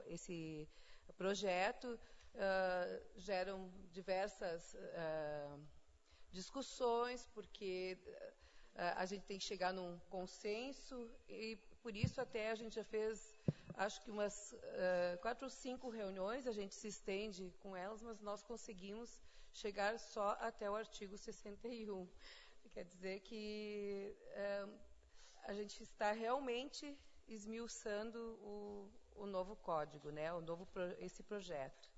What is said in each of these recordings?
esse projeto, geram diversas discussões, porque a gente tem que chegar num consenso, e por isso até a gente já fez, acho que umas 4 ou 5 reuniões, a gente se estende com elas, mas nós conseguimos chegar só até o artigo 61. Quer dizer que a gente está realmente esmiuçando o novo código, né? Esse projeto.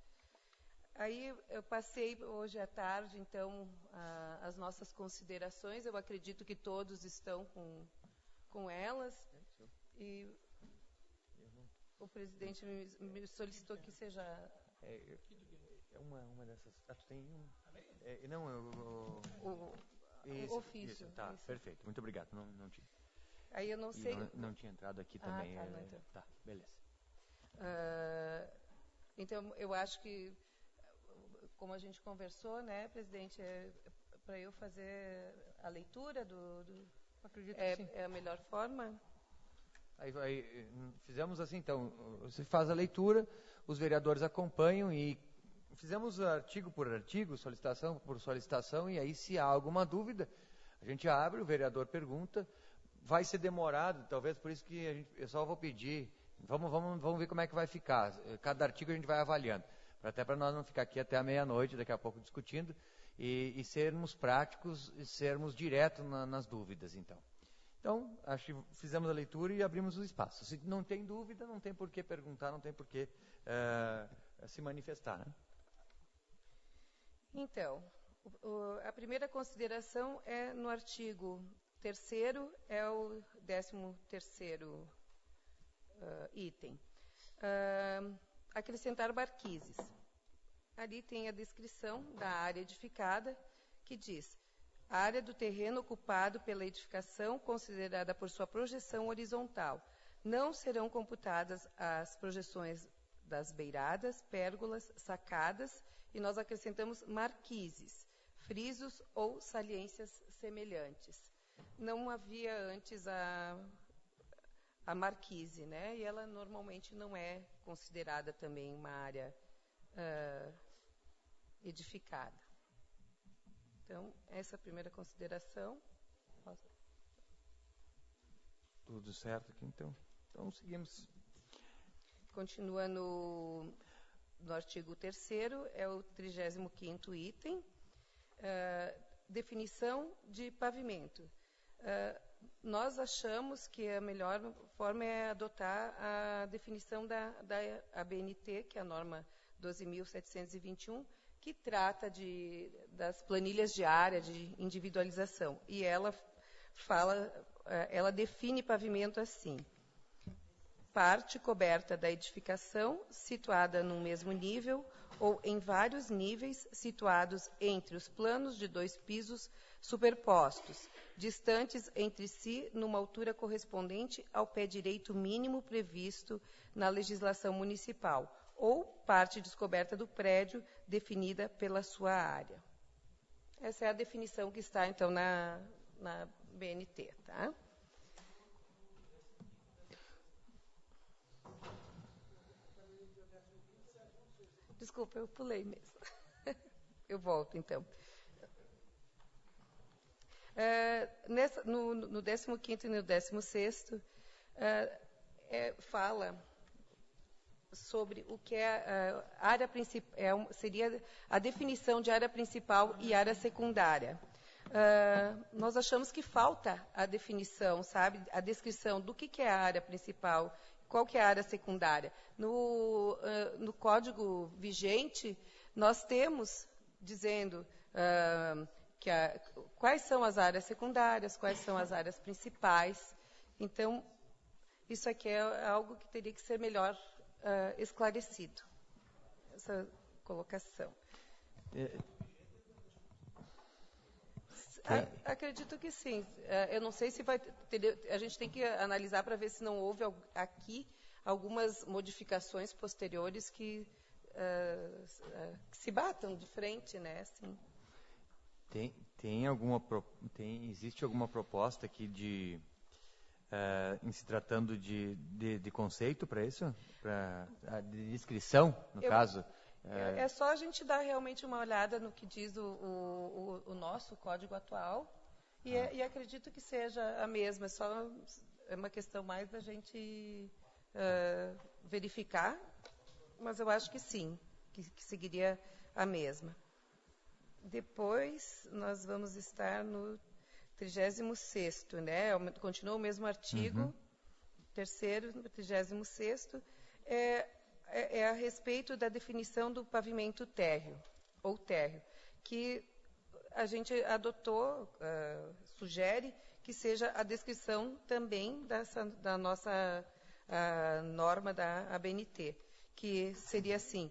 Aí eu passei hoje à tarde, então, as nossas considerações. Eu acredito que todos estão com elas. E o presidente me solicitou que seja... Uma dessas... Ah, tu tem um... não, o ofício. Tá, isso. Perfeito. Muito obrigado. Não tinha... Aí eu não sei... Não tinha entrado aqui também. Tá, então. Tá, beleza. Então, eu acho que, como a gente conversou, né, presidente, para eu fazer a leitura Acredito que sim. É a melhor forma? Aí, fizemos assim, então, você faz a leitura, os vereadores acompanham e fizemos artigo por artigo, solicitação por solicitação, e aí se há alguma dúvida, a gente abre, o vereador pergunta, vai ser demorado, talvez por isso que eu só vou pedir, vamos ver como é que vai ficar, cada artigo a gente vai avaliando, até para nós não ficar aqui até a meia-noite, daqui a pouco discutindo, e sermos práticos e sermos diretos nas dúvidas, então. Então, acho que fizemos a leitura e abrimos o espaço. Se não tem dúvida, não tem por que perguntar, não tem por que se manifestar. Né? Então, a primeira consideração é no artigo 3º, é o 13º item. Acrescentar marquises. Ali tem a descrição da área edificada, que diz: a área do terreno ocupado pela edificação, considerada por sua projeção horizontal. Não serão computadas as projeções das beiradas, pérgolas, sacadas, e nós acrescentamos marquises, frisos ou saliências semelhantes. Não havia antes a marquise, né? E ela normalmente não é considerada também uma área edificada. Então, essa é a primeira consideração. Tudo certo aqui, então. Então, seguimos. Continua no artigo 3º, é o 35º item. Definição de pavimento. Nós achamos que a melhor forma é adotar a definição da ABNT, que é a norma 12.721, que trata das planilhas de área, de individualização. E ela define pavimento assim: parte coberta da edificação, situada no mesmo nível ou em vários níveis, situados entre os planos de 2 pisos superpostos, distantes entre si numa altura correspondente ao pé direito mínimo previsto na legislação municipal, ou parte descoberta do prédio definida pela sua área. Essa é a definição que está, então, na BNT. Tá? Desculpa, eu pulei mesmo. Eu volto, então. No 15º e no 16º, fala sobre o que é área principal, seria a definição de área principal e área secundária. Nós achamos que falta a definição, sabe, a descrição do que é a área principal, qual que é a área secundária. No código vigente, nós temos dizendo quais são as áreas secundárias, quais são as áreas principais. Então, isso aqui é algo que teria que ser melhor esclarecido, essa colocação. Acredito que sim. Eu não sei se vai ter, a gente tem que analisar para ver se não houve aqui algumas modificações posteriores que se batam de frente, né? Assim. Existe alguma proposta aqui de em se tratando de conceito para isso? De descrição, no caso? É só a gente dar realmente uma olhada no que diz o nosso código atual e acredito que seja a mesma. É uma questão mais da gente verificar, mas eu acho que sim, que seguiria a mesma. Depois, nós vamos estar no 36º, né? Continua o mesmo artigo, terceiro, 36º, é a respeito da definição do pavimento térreo, ou térreo, que a gente adotou, sugere que seja a descrição também da nossa norma da ABNT, que seria assim: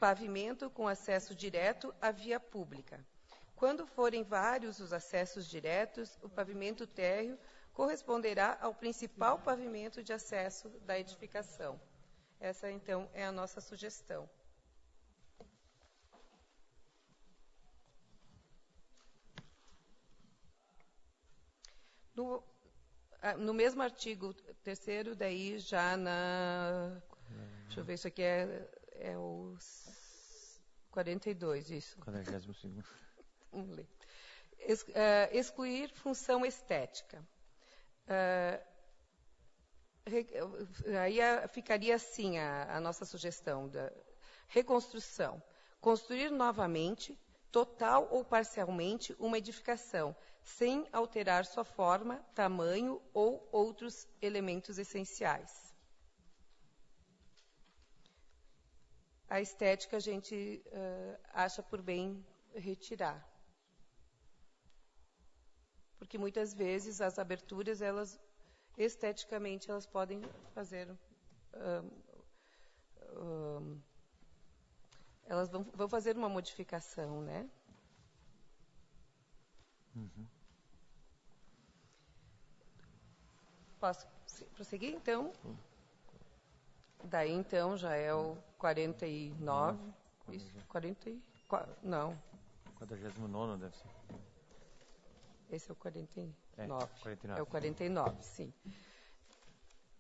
pavimento com acesso direto à via pública. Quando forem vários os acessos diretos, o pavimento térreo corresponderá ao principal pavimento de acesso da edificação. Essa, então, é a nossa sugestão. No mesmo artigo 3º, daí já deixa eu ver, isso aqui é o 42, isso. 42º. Vamos ler. Excluir função estética. Aí ficaria assim a nossa sugestão da reconstrução. Construir novamente, total ou parcialmente, uma edificação, sem alterar sua forma, tamanho ou outros elementos essenciais. A estética a gente acha por bem retirar. Porque muitas vezes as aberturas, esteticamente, elas podem fazer... elas vão fazer uma modificação, né? Posso prosseguir, então? Daí, então, já é o 49. Isso, 44. Não. 49 deve ser. Esse é o 49. 49. É o 49, sim.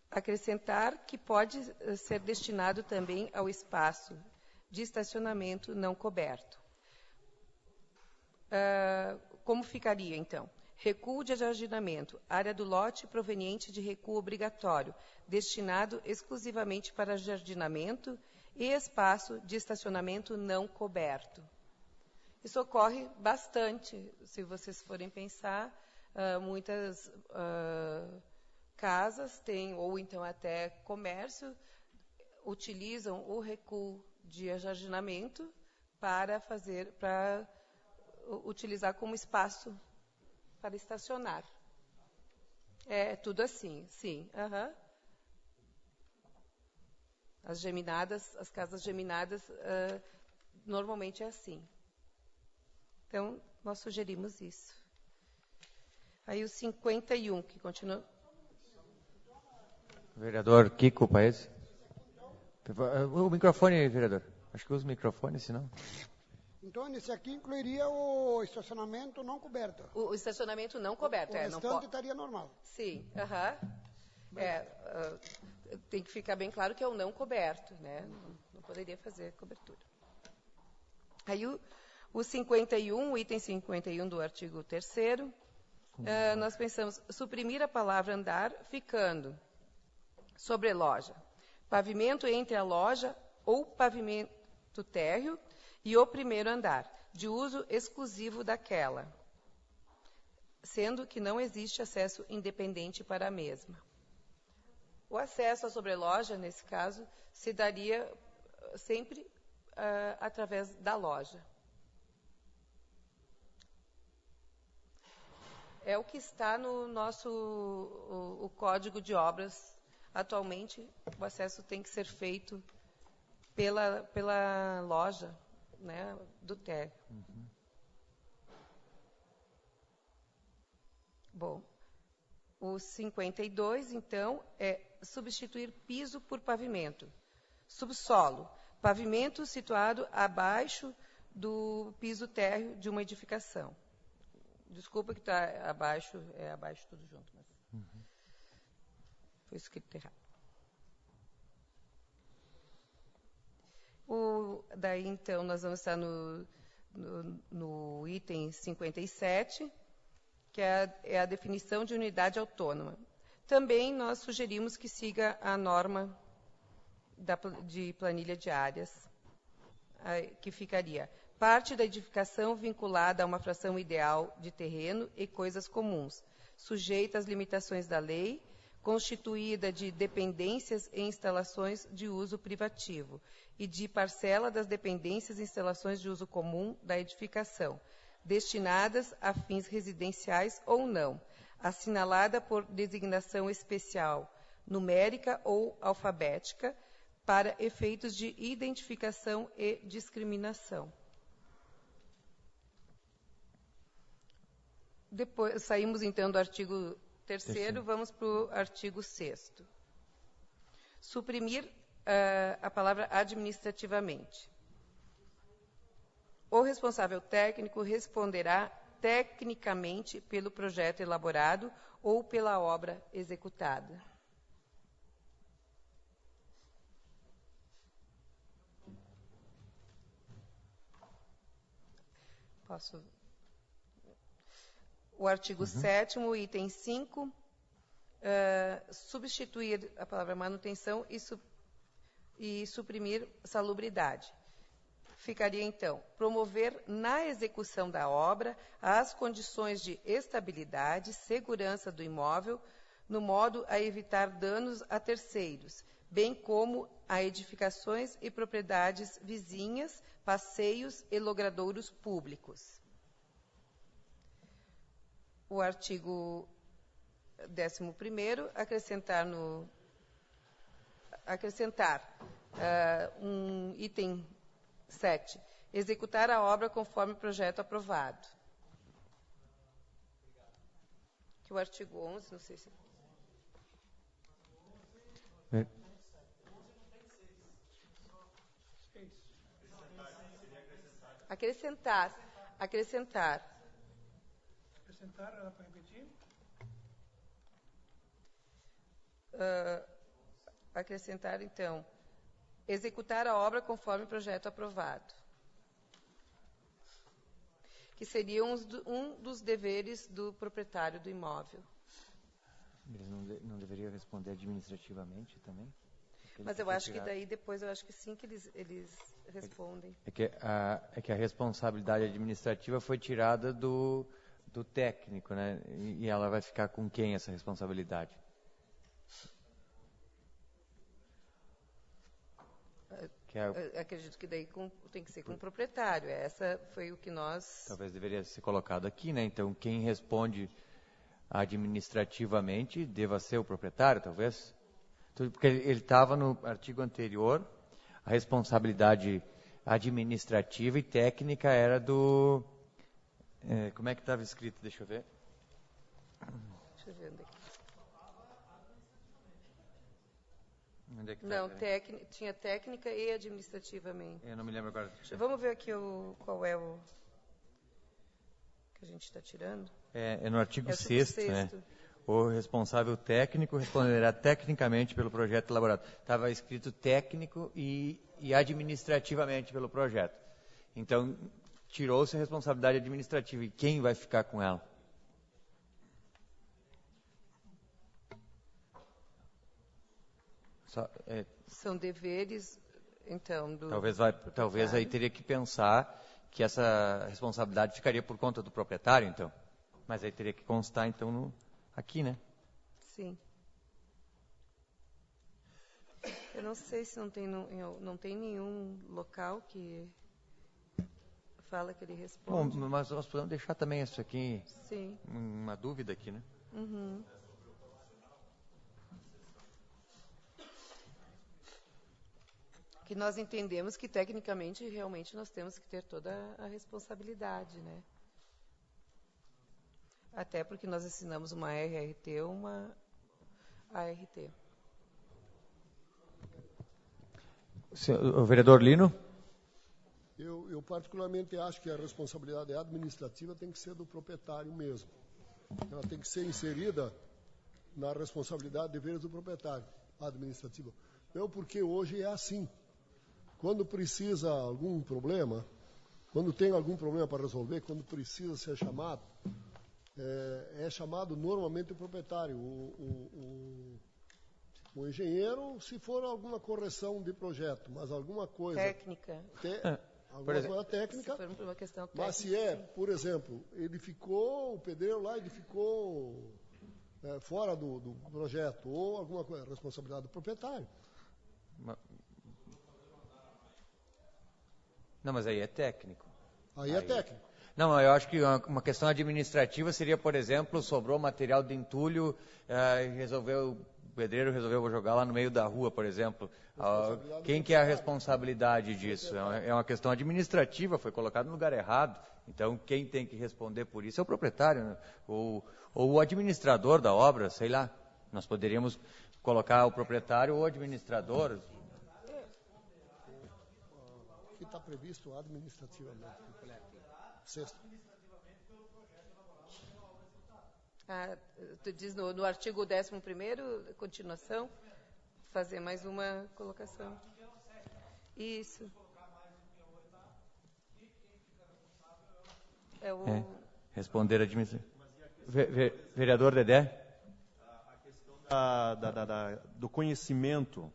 Acrescentar que pode ser destinado também ao espaço de estacionamento não coberto. Como ficaria, então? Recuo de ajardinamento, área do lote proveniente de recuo obrigatório, destinado exclusivamente para jardinamento e espaço de estacionamento não coberto. Isso ocorre bastante, se vocês forem pensar, muitas casas têm, ou então até comércio, utilizam o recuo de ajardinamento para utilizar como espaço para estacionar. É tudo assim, sim. As casas geminadas, normalmente é assim. Então, nós sugerimos isso. Aí o 51, que continua. Vereador Kiko Paes. O microfone, vereador. Acho que usa o microfone, senão... Então, esse aqui incluiria o estacionamento não coberto. O estacionamento não coberto. O restante estaria normal. Sim, tem que ficar bem claro que é o não coberto, né? Não poderia fazer cobertura. Aí o 51, o item 51 do artigo 3º, nós pensamos suprimir a palavra andar, ficando sobre loja, pavimento entre a loja ou pavimento térreo e o primeiro andar, de uso exclusivo daquela, sendo que não existe acesso independente para a mesma. O acesso à sobreloja, nesse caso, se daria sempre através da loja. É o que está no nosso o Código de Obras. Atualmente, o acesso tem que ser feito pela loja, né, do térreo. Bom, o 52, então, é substituir piso por pavimento. Subsolo, pavimento situado abaixo do piso térreo de uma edificação. Desculpa que está abaixo, é abaixo tudo junto. Mas... Foi escrito errado. Daí, então, nós vamos estar no item 57, que é a definição de unidade autônoma. Também nós sugerimos que siga a norma de planilha de áreas, que ficaria: parte da edificação vinculada a uma fração ideal de terreno e coisas comuns, sujeita às limitações da lei, constituída de dependências e instalações de uso privativo e de parcela das dependências e instalações de uso comum da edificação, destinadas a fins residenciais ou não, assinalada por designação especial, numérica ou alfabética, para efeitos de identificação e discriminação. Depois, saímos, então, do artigo 3º, vamos para o artigo 6º. Suprimir a palavra administrativamente. O responsável técnico responderá tecnicamente pelo projeto elaborado ou pela obra executada. Posso... O artigo 7º, item 5, substituir a palavra manutenção e suprimir salubridade. Ficaria, então, promover na execução da obra as condições de estabilidade e segurança do imóvel, no modo a evitar danos a terceiros, bem como a edificações e propriedades vizinhas, passeios e logradouros públicos. O artigo 11º, acrescentar um item 7, executar a obra conforme o projeto aprovado. Que o artigo 11, não sei se... Acrescentar. Acrescentar, ela para repetir? Acrescentar, então, executar a obra conforme o projeto aprovado. Que seria um dos deveres do proprietário do imóvel. Eles não deveriam responder administrativamente também? Mas eu acho que daí depois, eu acho que sim que eles respondem. É que a responsabilidade administrativa foi tirada do técnico, né? E ela vai ficar com quem essa responsabilidade? Acredito que daí tem que ser com o proprietário. Essa foi o que nós... Talvez deveria ser colocado aqui, né? Então, quem responde administrativamente deva ser o proprietário, talvez? Porque ele estava no artigo anterior, a responsabilidade administrativa e técnica era do... como é que estava escrito? Deixa eu ver. Deixa eu ver onde é que... Onde é que não, tá, tinha técnica e administrativamente. Eu não me lembro agora. Vamos ver aqui qual é o que a gente está tirando. É no artigo 6º, né? O responsável técnico responderá tecnicamente pelo projeto elaborado. Estava escrito técnico e administrativamente pelo projeto. Então, tirou-se a responsabilidade administrativa. E quem vai ficar com ela? São deveres, então, do... Talvez aí teria que pensar que essa responsabilidade ficaria por conta do proprietário, então. Mas aí teria que constar, então, aqui, né? Sim. Eu não sei se não tem nenhum local que fala que ele responde. Bom, mas nós podemos deixar também isso aqui, sim, uma dúvida aqui, né? Uhum. Que nós entendemos que, tecnicamente, realmente nós temos que ter toda a responsabilidade, né? Até porque nós assinamos uma RRT ou uma ART. O vereador Lino? Eu particularmente acho que a responsabilidade administrativa tem que ser do proprietário mesmo. Ela tem que ser inserida na responsabilidade e deveres do proprietário administrativo. Não, porque hoje é assim. Quando precisa algum problema, quando tem algum problema para resolver, quando precisa ser chamado, é chamado normalmente o proprietário. O engenheiro, se for alguma correção de projeto, mas alguma coisa... Técnica. Alguma coisa técnica. Se for uma questão técnica, mas se por exemplo, o pedreiro lá edificou fora do projeto, ou alguma coisa, responsabilidade do proprietário. Não, mas aí é técnico. Aí é técnico. Não, eu acho que uma questão administrativa seria, por exemplo, sobrou material de entulho e o pedreiro resolveu jogar lá no meio da rua, por exemplo. Quem que é a responsabilidade disso? É uma questão administrativa, foi colocado no lugar errado. Então, quem tem que responder por isso é o proprietário, né? Ou o administrador da obra, sei lá. Nós poderíamos colocar o proprietário ou o administrador. Que está previsto administrativamente. Sexto. Tu diz no artigo 11º, continuação, fazer mais uma colocação. Isso. Responder administrativo. Vereador Dedé? A questão do conhecimento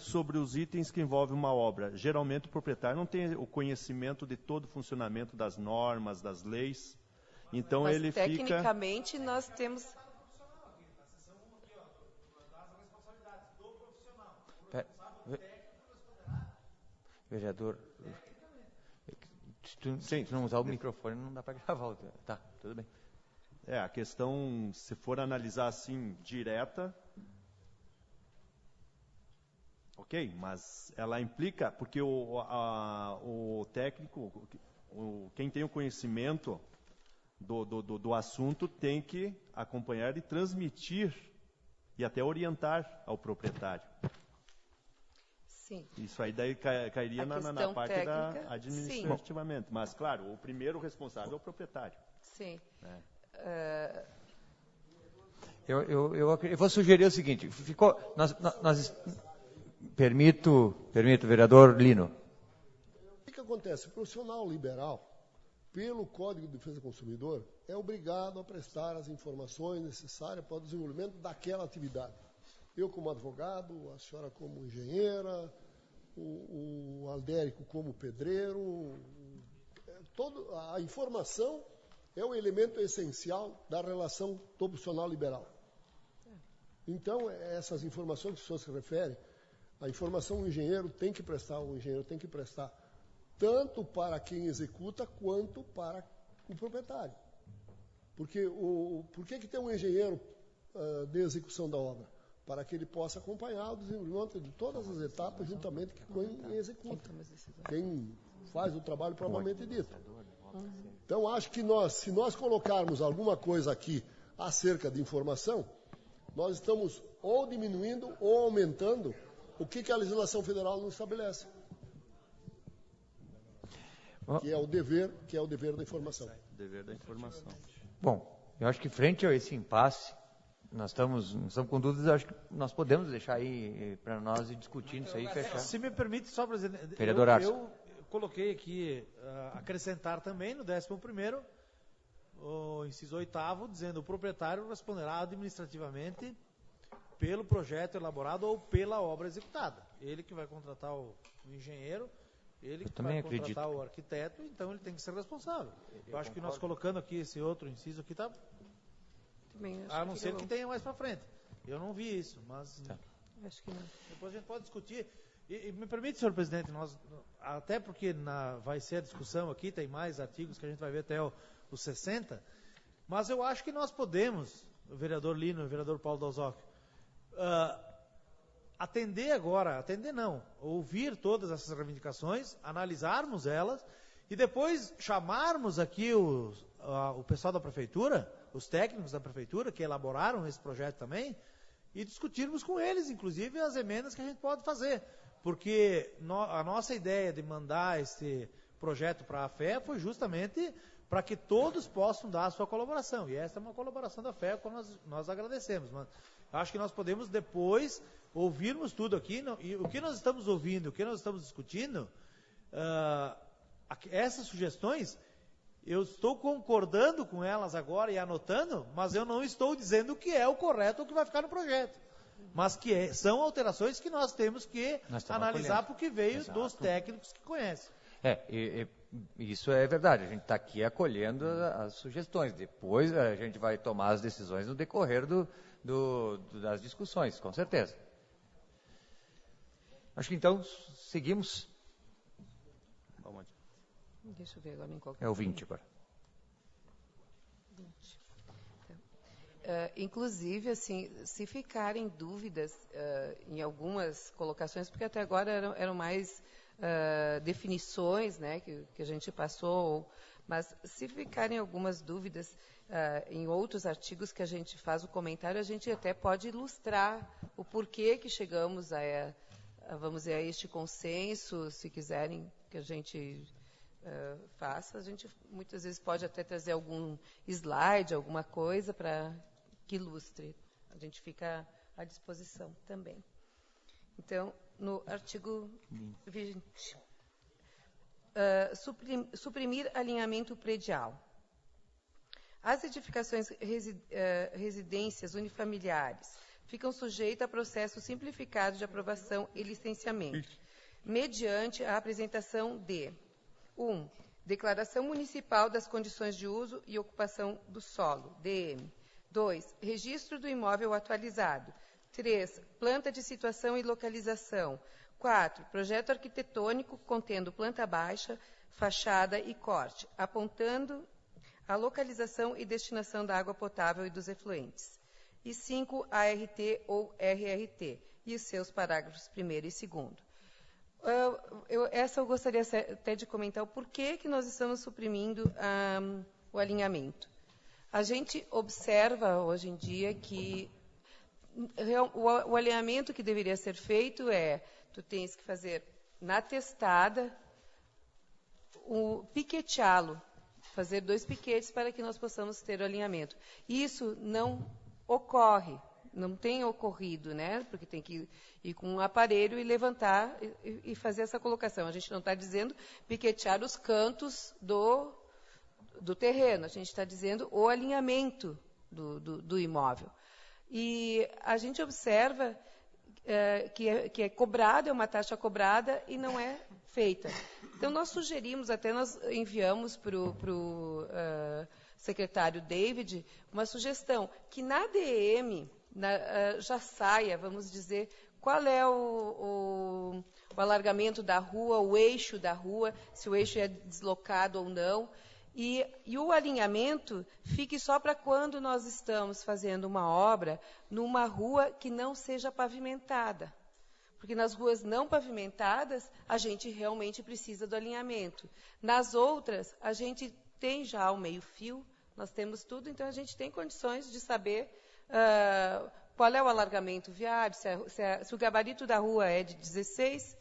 sobre os itens que envolvem uma obra. Geralmente o proprietário não tem o conhecimento de todo o funcionamento das normas, das leis. Então mas, ele tecnicamente, nós temos... Vereador, se tu não usar o microfone, não dá para gravar. Tá, tudo bem. A questão, se for analisar assim, direta... Ok, mas ela implica, porque o técnico, quem tem o conhecimento do assunto tem que acompanhar e transmitir e até orientar ao proprietário. Sim. Isso aí daí cairia na parte técnica, da administrativamente. Sim. Mas, claro, o primeiro responsável é o proprietário. Sim. Eu vou sugerir o seguinte, Permito, vereador Lino. O que acontece? O profissional liberal, pelo Código de Defesa do Consumidor, é obrigado a prestar as informações necessárias para o desenvolvimento daquela atividade. Eu como advogado, a senhora como engenheira, o Aldérico como pedreiro, a informação é o elemento essencial da relação do profissional liberal. Então, essas informações que o senhor se refere, a informação o engenheiro tem que prestar tanto para quem executa quanto para o proprietário. Porque por que tem um engenheiro de execução da obra? Para que ele possa acompanhar o desenvolvimento de todas as etapas juntamente com quem executa, quem faz o trabalho propriamente dito. Então, acho que se nós colocarmos alguma coisa aqui acerca de informação, nós estamos ou diminuindo ou aumentando o que a legislação federal não estabelece. Que é o dever da informação. Dever da informação. Bom, eu acho que frente a esse impasse, nós estamos com dúvidas, acho que nós podemos deixar aí para nós ir discutindo isso aí e fechar. Se me permite, só, presidente, eu coloquei aqui, acrescentar também no 11º, o inciso 8º, dizendo: o proprietário responderá administrativamente pelo projeto elaborado ou pela obra executada. Ele que vai contratar o engenheiro, ele que vai contratar o arquiteto, então ele tem que ser responsável. Eu acho que nós colocando aqui esse outro inciso aqui está... A não ser que tenha mais para frente. Eu não vi isso, mas... Acho que não. Depois a gente pode discutir. E me permite, senhor presidente, até porque vai ser a discussão aqui, tem mais artigos que a gente vai ver até os 60, mas eu acho que nós podemos, o vereador Lino e o vereador Paulo Dalzocchio, ouvir todas essas reivindicações, analisarmos elas e depois chamarmos aqui o pessoal da prefeitura, os técnicos da prefeitura que elaboraram esse projeto também, e discutirmos com eles, inclusive, as emendas que a gente pode fazer. Porque a nossa ideia de mandar esse projeto para a AFE foi justamente para que todos possam dar a sua colaboração. E essa é uma colaboração da FEA, que nós agradecemos. Mas acho que nós podemos depois ouvirmos tudo aqui, e o que nós estamos ouvindo, o que nós estamos discutindo, essas sugestões, eu estou concordando com elas agora e anotando, mas eu não estou dizendo que é o correto ou que vai ficar no projeto. Mas que são alterações que nós temos que analisar, porque veio dos técnicos que conhecem. Isso é verdade, a gente está aqui acolhendo as sugestões, depois a gente vai tomar as decisões no decorrer das discussões, com certeza. Acho que então seguimos. Deixa eu ver agora em qual. É o 20 agora. 20. Inclusive, assim, se ficarem dúvidas em algumas colocações, porque até agora eram mais definições, né, que a gente passou, mas se ficarem algumas dúvidas em outros artigos que a gente faz o comentário, a gente até pode ilustrar o porquê que chegamos vamos dizer, a este consenso, se quiserem que a gente faça. A gente muitas vezes pode até trazer algum slide, alguma coisa para que ilustre. A gente fica à disposição também. Então, no artigo 20, suprimir alinhamento predial. As edificações residências unifamiliares ficam sujeitas a processo simplificado de aprovação e licenciamento, mediante a apresentação de 1. Declaração municipal das condições de uso e ocupação do solo, DM. 2. Registro do imóvel atualizado. 3. Planta de situação e localização. 4. Projeto arquitetônico contendo planta baixa, fachada e corte, apontando a localização e destinação da água potável e dos efluentes. E 5. ART ou RRT, e os seus parágrafos 1º e 2º. Eu gostaria até de comentar o porquê que nós estamos suprimindo o alinhamento. A gente observa hoje em dia que o alinhamento que deveria ser feito tu tens que fazer na testada, piqueteá-lo, fazer 2 piquetes para que nós possamos ter o alinhamento. Isso não ocorre. Não tem ocorrido, né? Porque tem que ir com um aparelho e levantar e fazer essa colocação. A gente não está dizendo piquetear os cantos do terreno, a gente está dizendo o alinhamento do imóvel. E a gente observa que é cobrado, é uma taxa cobrada e não é feita. Então, nós sugerimos, até nós enviamos para o secretário David uma sugestão, que na DM já saia, vamos dizer, qual é o alargamento da rua, o eixo da rua, se o eixo é deslocado ou não, e o alinhamento fique só para quando nós estamos fazendo uma obra numa rua que não seja pavimentada. Porque nas ruas não pavimentadas, a gente realmente precisa do alinhamento. Nas outras, a gente tem já o meio-fio, nós temos tudo, então a gente tem condições de saber qual é o alargamento viário, se o gabarito da rua é de 16,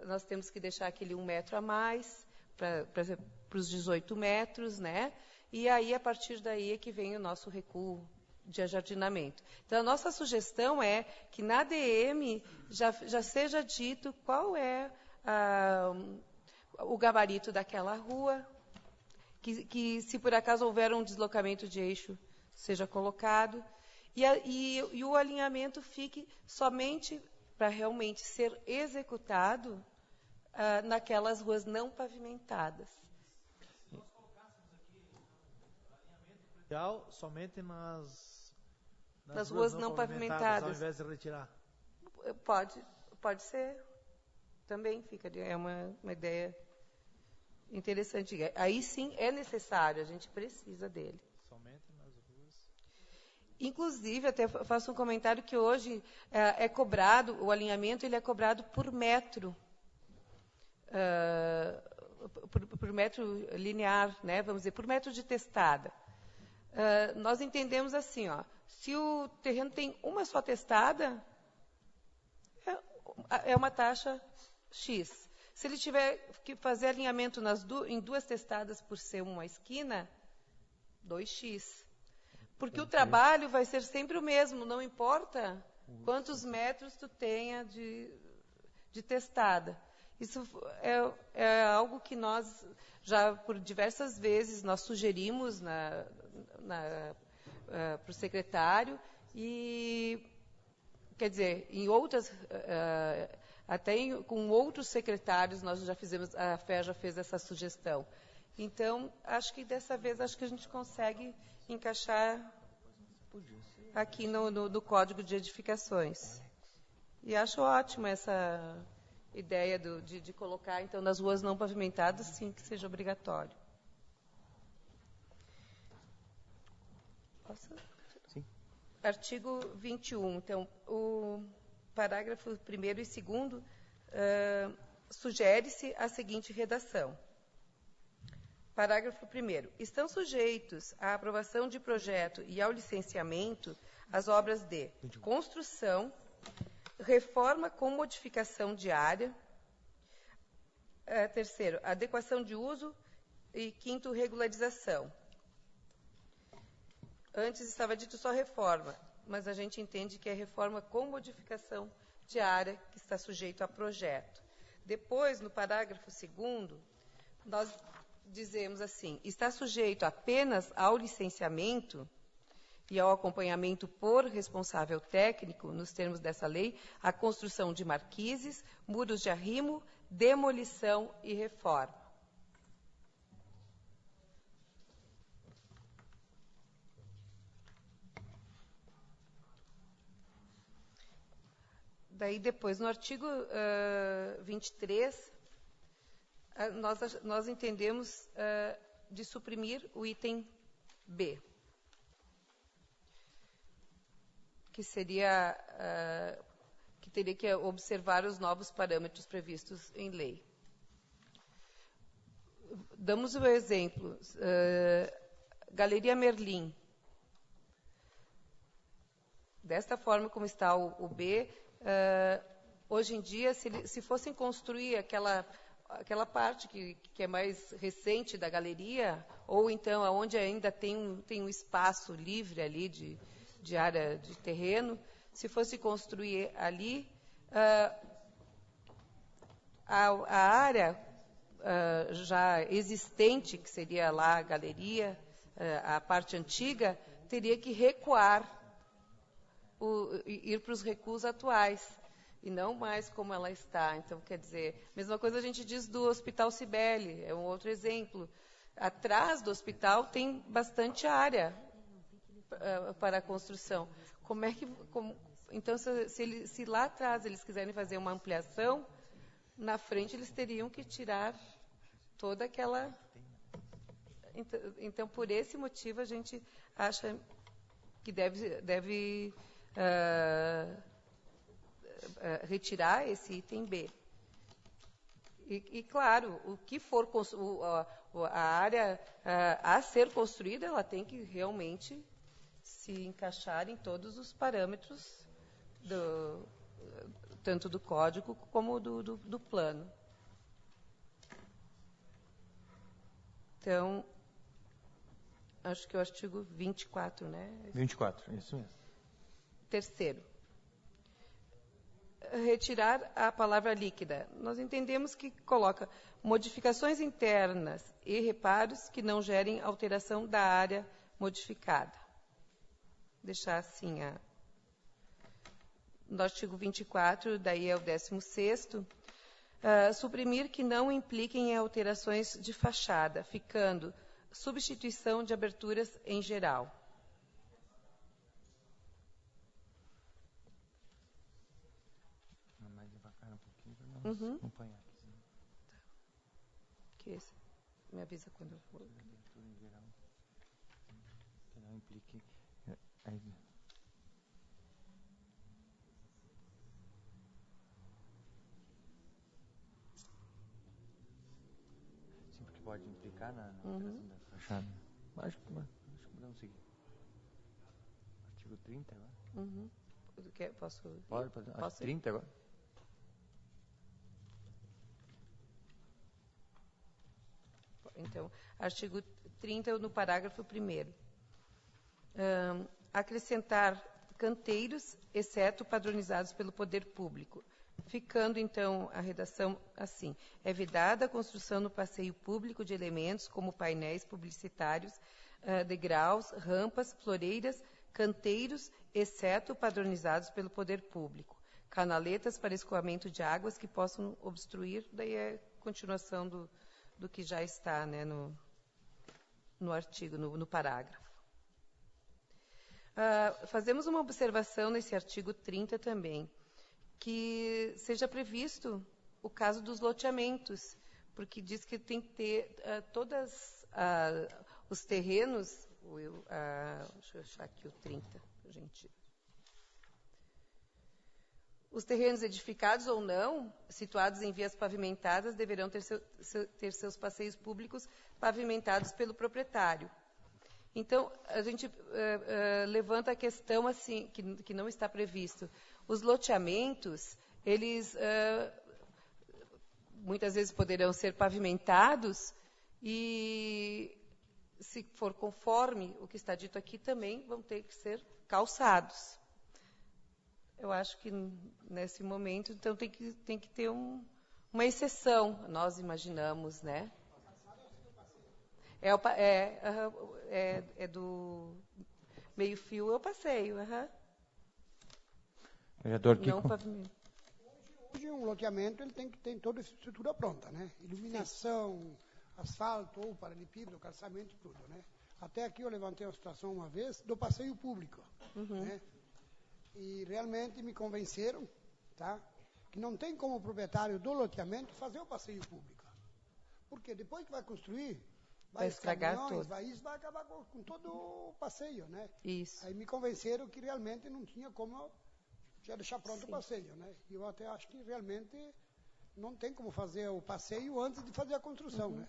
nós temos que deixar aquele 1 metro a mais para os 18 metros, né? E aí, a partir daí, é que vem o nosso recuo de ajardinamento. Então, a nossa sugestão é que na DM já seja dito qual é o gabarito daquela rua, que se por acaso houver um deslocamento de eixo, seja colocado, e o alinhamento fique somente para realmente ser executado naquelas ruas não pavimentadas. Nós colocássemos aqui alinhamento predial somente nas ruas não pavimentadas, ao invés de retirar. Pode ser. Também fica. É uma ideia interessante. Aí sim é necessário, a gente precisa dele. Somente nas ruas. Inclusive, até faço um comentário que hoje é cobrado, o alinhamento ele é cobrado por metro. Por metro linear, né? Vamos dizer, por metro de testada. Nós entendemos assim, se o terreno tem uma só testada, é uma taxa X. Se ele tiver que fazer alinhamento em 2 testadas por ser uma esquina, 2x. Porque o trabalho vai ser sempre o mesmo, não importa quantos metros tu tenha de testada. Isso é algo que nós, já por diversas vezes, nós sugerimos para o secretário e, quer dizer, em outras... com outros secretários, nós já fizemos, a FEA já fez essa sugestão. Então, acho que dessa vez, acho que a gente consegue encaixar aqui no Código de Edificações. E acho ótima essa ideia de colocar, então, nas ruas não pavimentadas, sim, que seja obrigatório. Posso? Sim. Artigo 21. Então, o parágrafo 1º e 2º, sugere-se a seguinte redação. Parágrafo 1º. Estão sujeitos à aprovação de projeto e ao licenciamento as obras de construção, reforma com modificação de área, 3º, adequação de uso e 5º, regularização. Antes estava dito só reforma, mas a gente entende que é reforma com modificação de área que está sujeito a projeto. Depois, no parágrafo 2º, nós dizemos assim, está sujeito apenas ao licenciamento e ao acompanhamento por responsável técnico, nos termos dessa lei, a construção de marquises, muros de arrimo, demolição e reforma. Daí, depois, no artigo 23, nós entendemos de suprimir o item B, que seria que teria que observar os novos parâmetros previstos em lei. Damos o exemplo, Galeria Merlin. Desta forma como está o B, hoje em dia, se fossem construir aquela parte que é mais recente da galeria, ou então onde ainda tem um espaço livre ali de área de terreno, se fosse construir ali, a área já existente, que seria lá a galeria, a parte antiga, teria que recuar, ir para os recuos atuais, e não mais como ela está. Então, quer dizer, mesma coisa a gente diz do Hospital Cibele, é um outro exemplo. Atrás do hospital tem bastante área para a construção. Então, se lá atrás eles quiserem fazer uma ampliação, na frente eles teriam que tirar toda aquela... Então, por esse motivo, a gente acha que deve retirar esse item B. E, claro, o que for a área a ser construída, ela tem que realmente se encaixar em todos os parâmetros, tanto do código como do plano. Então, acho que é o artigo 24, né? 24, isso mesmo. Terceiro, retirar a palavra líquida. Nós entendemos que coloca modificações internas e reparos que não gerem alteração da área modificada. Deixar assim no artigo 24, daí é o 16º, suprimir que não impliquem em alterações de fachada, ficando substituição de aberturas em geral. Uhum. Acompanhar. Que esse me avisa quando eu for. Que não implique. Sim, porque pode implicar na alteração da fachada. Acho que podemos seguir. Artigo 30 agora? Uhum. Posso? Pode. Acho 30 agora. Então, artigo 30, no parágrafo 1º. Acrescentar canteiros, exceto padronizados pelo poder público. Ficando, então, a redação assim. É vedada a construção no passeio público de elementos como painéis publicitários, degraus, rampas, floreiras, canteiros, exceto padronizados pelo poder público. Canaletas para escoamento de águas que possam obstruir, daí é continuação do que já está, né, no artigo, no parágrafo. Fazemos uma observação nesse artigo 30 também, que seja previsto o caso dos loteamentos, porque diz que tem que ter todos os terrenos. Deixa eu achar aqui o 30, gente. Os terrenos edificados ou não, situados em vias pavimentadas, deverão ter seus passeios públicos pavimentados pelo proprietário. Então, a gente levanta a questão assim, que não está previsto. Os loteamentos, eles muitas vezes poderão ser pavimentados e, se for conforme o que está dito aqui, também vão ter que ser calçados. Eu acho que, nesse momento, então, tem que ter uma exceção, nós imaginamos, né? É do meio-fio, eu passeio. Vereador Não Kiko. pavimento. Hoje, um loteamento ele tem que ter toda a estrutura pronta, né? Iluminação, asfalto, ou paralelepípedo, calçamento e tudo, né? Até aqui eu levantei uma situação uma vez do passeio público, né? E realmente me convenceram, tá? Que não tem como o proprietário do loteamento fazer o passeio público. Porque depois que vai construir, vai estragar caminhões, tudo. Isso vai acabar com todo o passeio, né? Isso. Aí me convenceram que realmente não tinha como já deixar pronto o Sim. passeio, né? E eu até acho que realmente não tem como fazer o passeio antes de fazer a construção,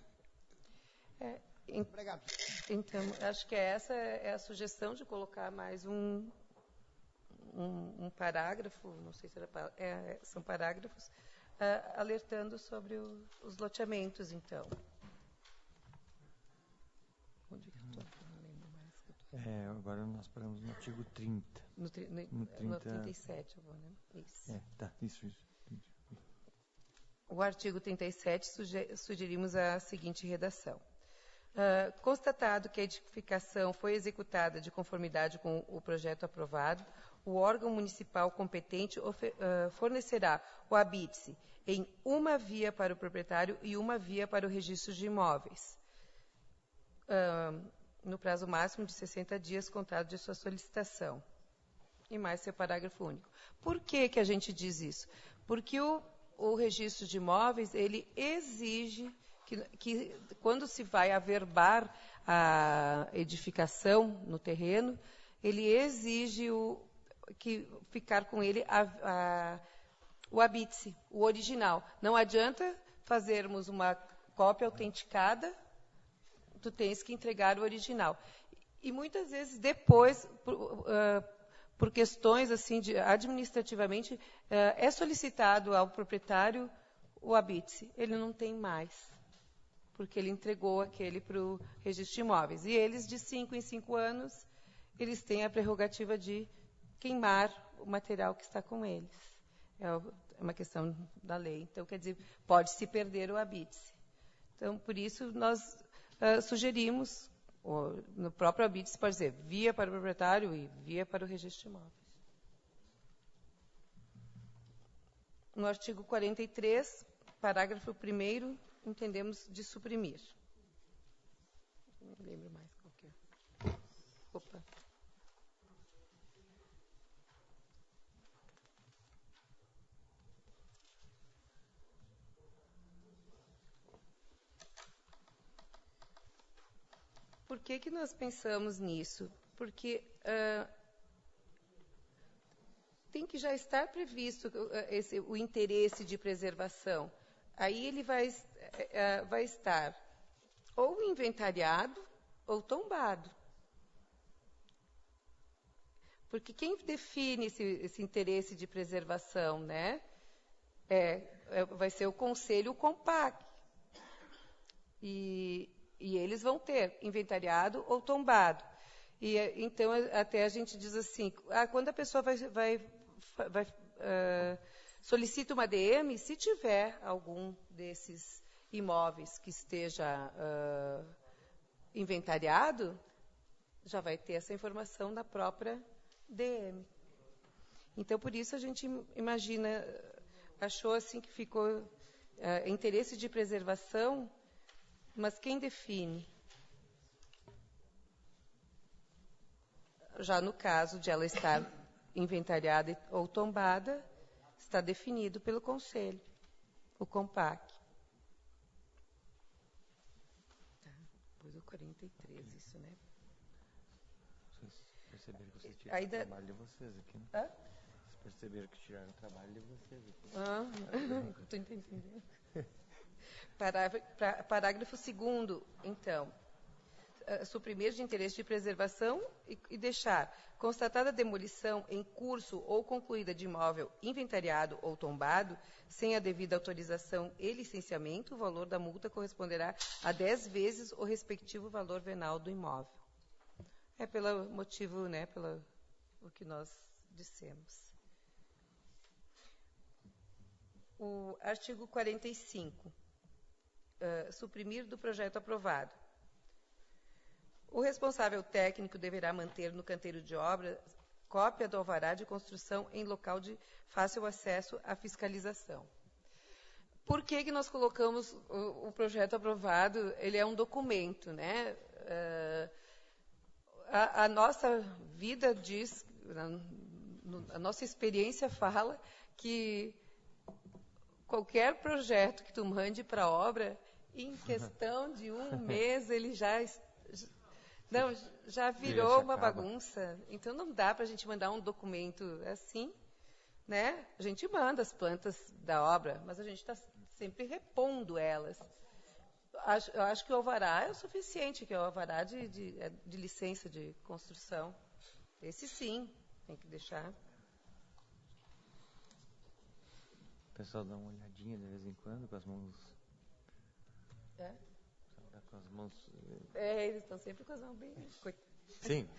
né? Obrigado. Então, acho que essa é a sugestão de colocar mais um parágrafo, não sei se são parágrafos, alertando sobre os loteamentos, então. Onde que eu estou? Não lembro mais. Agora nós paramos no artigo 30. No 37, eu vou, né? Isso. Isso. O artigo 37, sugerimos a seguinte redação. Constatado que a edificação foi executada de conformidade com o projeto aprovado, o órgão municipal competente fornecerá o habite-se em uma via para o proprietário e uma via para o registro de imóveis, no prazo máximo de 60 dias contado de sua solicitação. E mais seu parágrafo único. Por que a gente diz isso? Porque o registro de imóveis, ele exige que quando se vai averbar a edificação no terreno, ele exige que ficar com ele o habite-se, o original. Não adianta fazermos uma cópia autenticada, tu tens que entregar o original. E muitas vezes depois, por questões assim administrativamente, é solicitado ao proprietário o habite-se. Ele não tem mais, porque ele entregou aquele para o registro de imóveis. E eles, de 5 em 5 anos, eles têm a prerrogativa de queimar o material que está com eles. É uma questão da lei. Então, quer dizer, pode-se perder o habite-se. Então, por isso, nós sugerimos, no próprio habite-se pode dizer, via para o proprietário e via para o registro de imóveis. No artigo 43, parágrafo 1º, entendemos de suprimir. Não lembro mais qual que é. Opa. Por que nós pensamos nisso? Porque tem que já estar previsto o interesse de preservação. Aí ele vai estar ou inventariado ou tombado. Porque quem define esse interesse de preservação, né? Vai ser o Conselho Compac. E E eles vão ter inventariado ou tombado. E então até a gente diz assim, quando a pessoa solicita uma DM, se tiver algum desses imóveis que esteja inventariado, já vai ter essa informação na própria DM. Então, por isso a gente imagina, achou assim que ficou interesse de preservação, mas quem define? Já no caso de ela estar inventariada ou tombada, está definido pelo Conselho, o COMPAC. Depois o 43, isso, né? Vocês perceberam que vocês tiraram o trabalho de vocês aqui, né? Hã? Vocês perceberam que tiraram o trabalho de vocês aqui. Estou entendendo. Parágrafo 2º, então. Suprimir de interesse de preservação e deixar constatada a demolição em curso ou concluída de imóvel inventariado ou tombado, sem a devida autorização e licenciamento, o valor da multa corresponderá a 10 vezes o respectivo valor venal do imóvel. É pelo motivo, né, pelo o que nós dissemos. O artigo 45. Suprimir do projeto aprovado. O responsável técnico deverá manter no canteiro de obra cópia do alvará de construção em local de fácil acesso à fiscalização. Por que nós colocamos o projeto aprovado? Ele é um documento, né? A nossa vida diz, a nossa experiência fala que qualquer projeto que tu mande para a obra, em questão de um mês, ele já virou uma bagunça. Então, não dá para a gente mandar um documento assim, né? A gente manda as plantas da obra, mas a gente está sempre repondo elas. Eu acho que o alvará é o suficiente, que é o alvará de licença de construção. Esse sim, tem que deixar. O pessoal dá uma olhadinha de vez em quando com as mãos... Com as mãos... eles estão sempre com as mãos bem... Sim,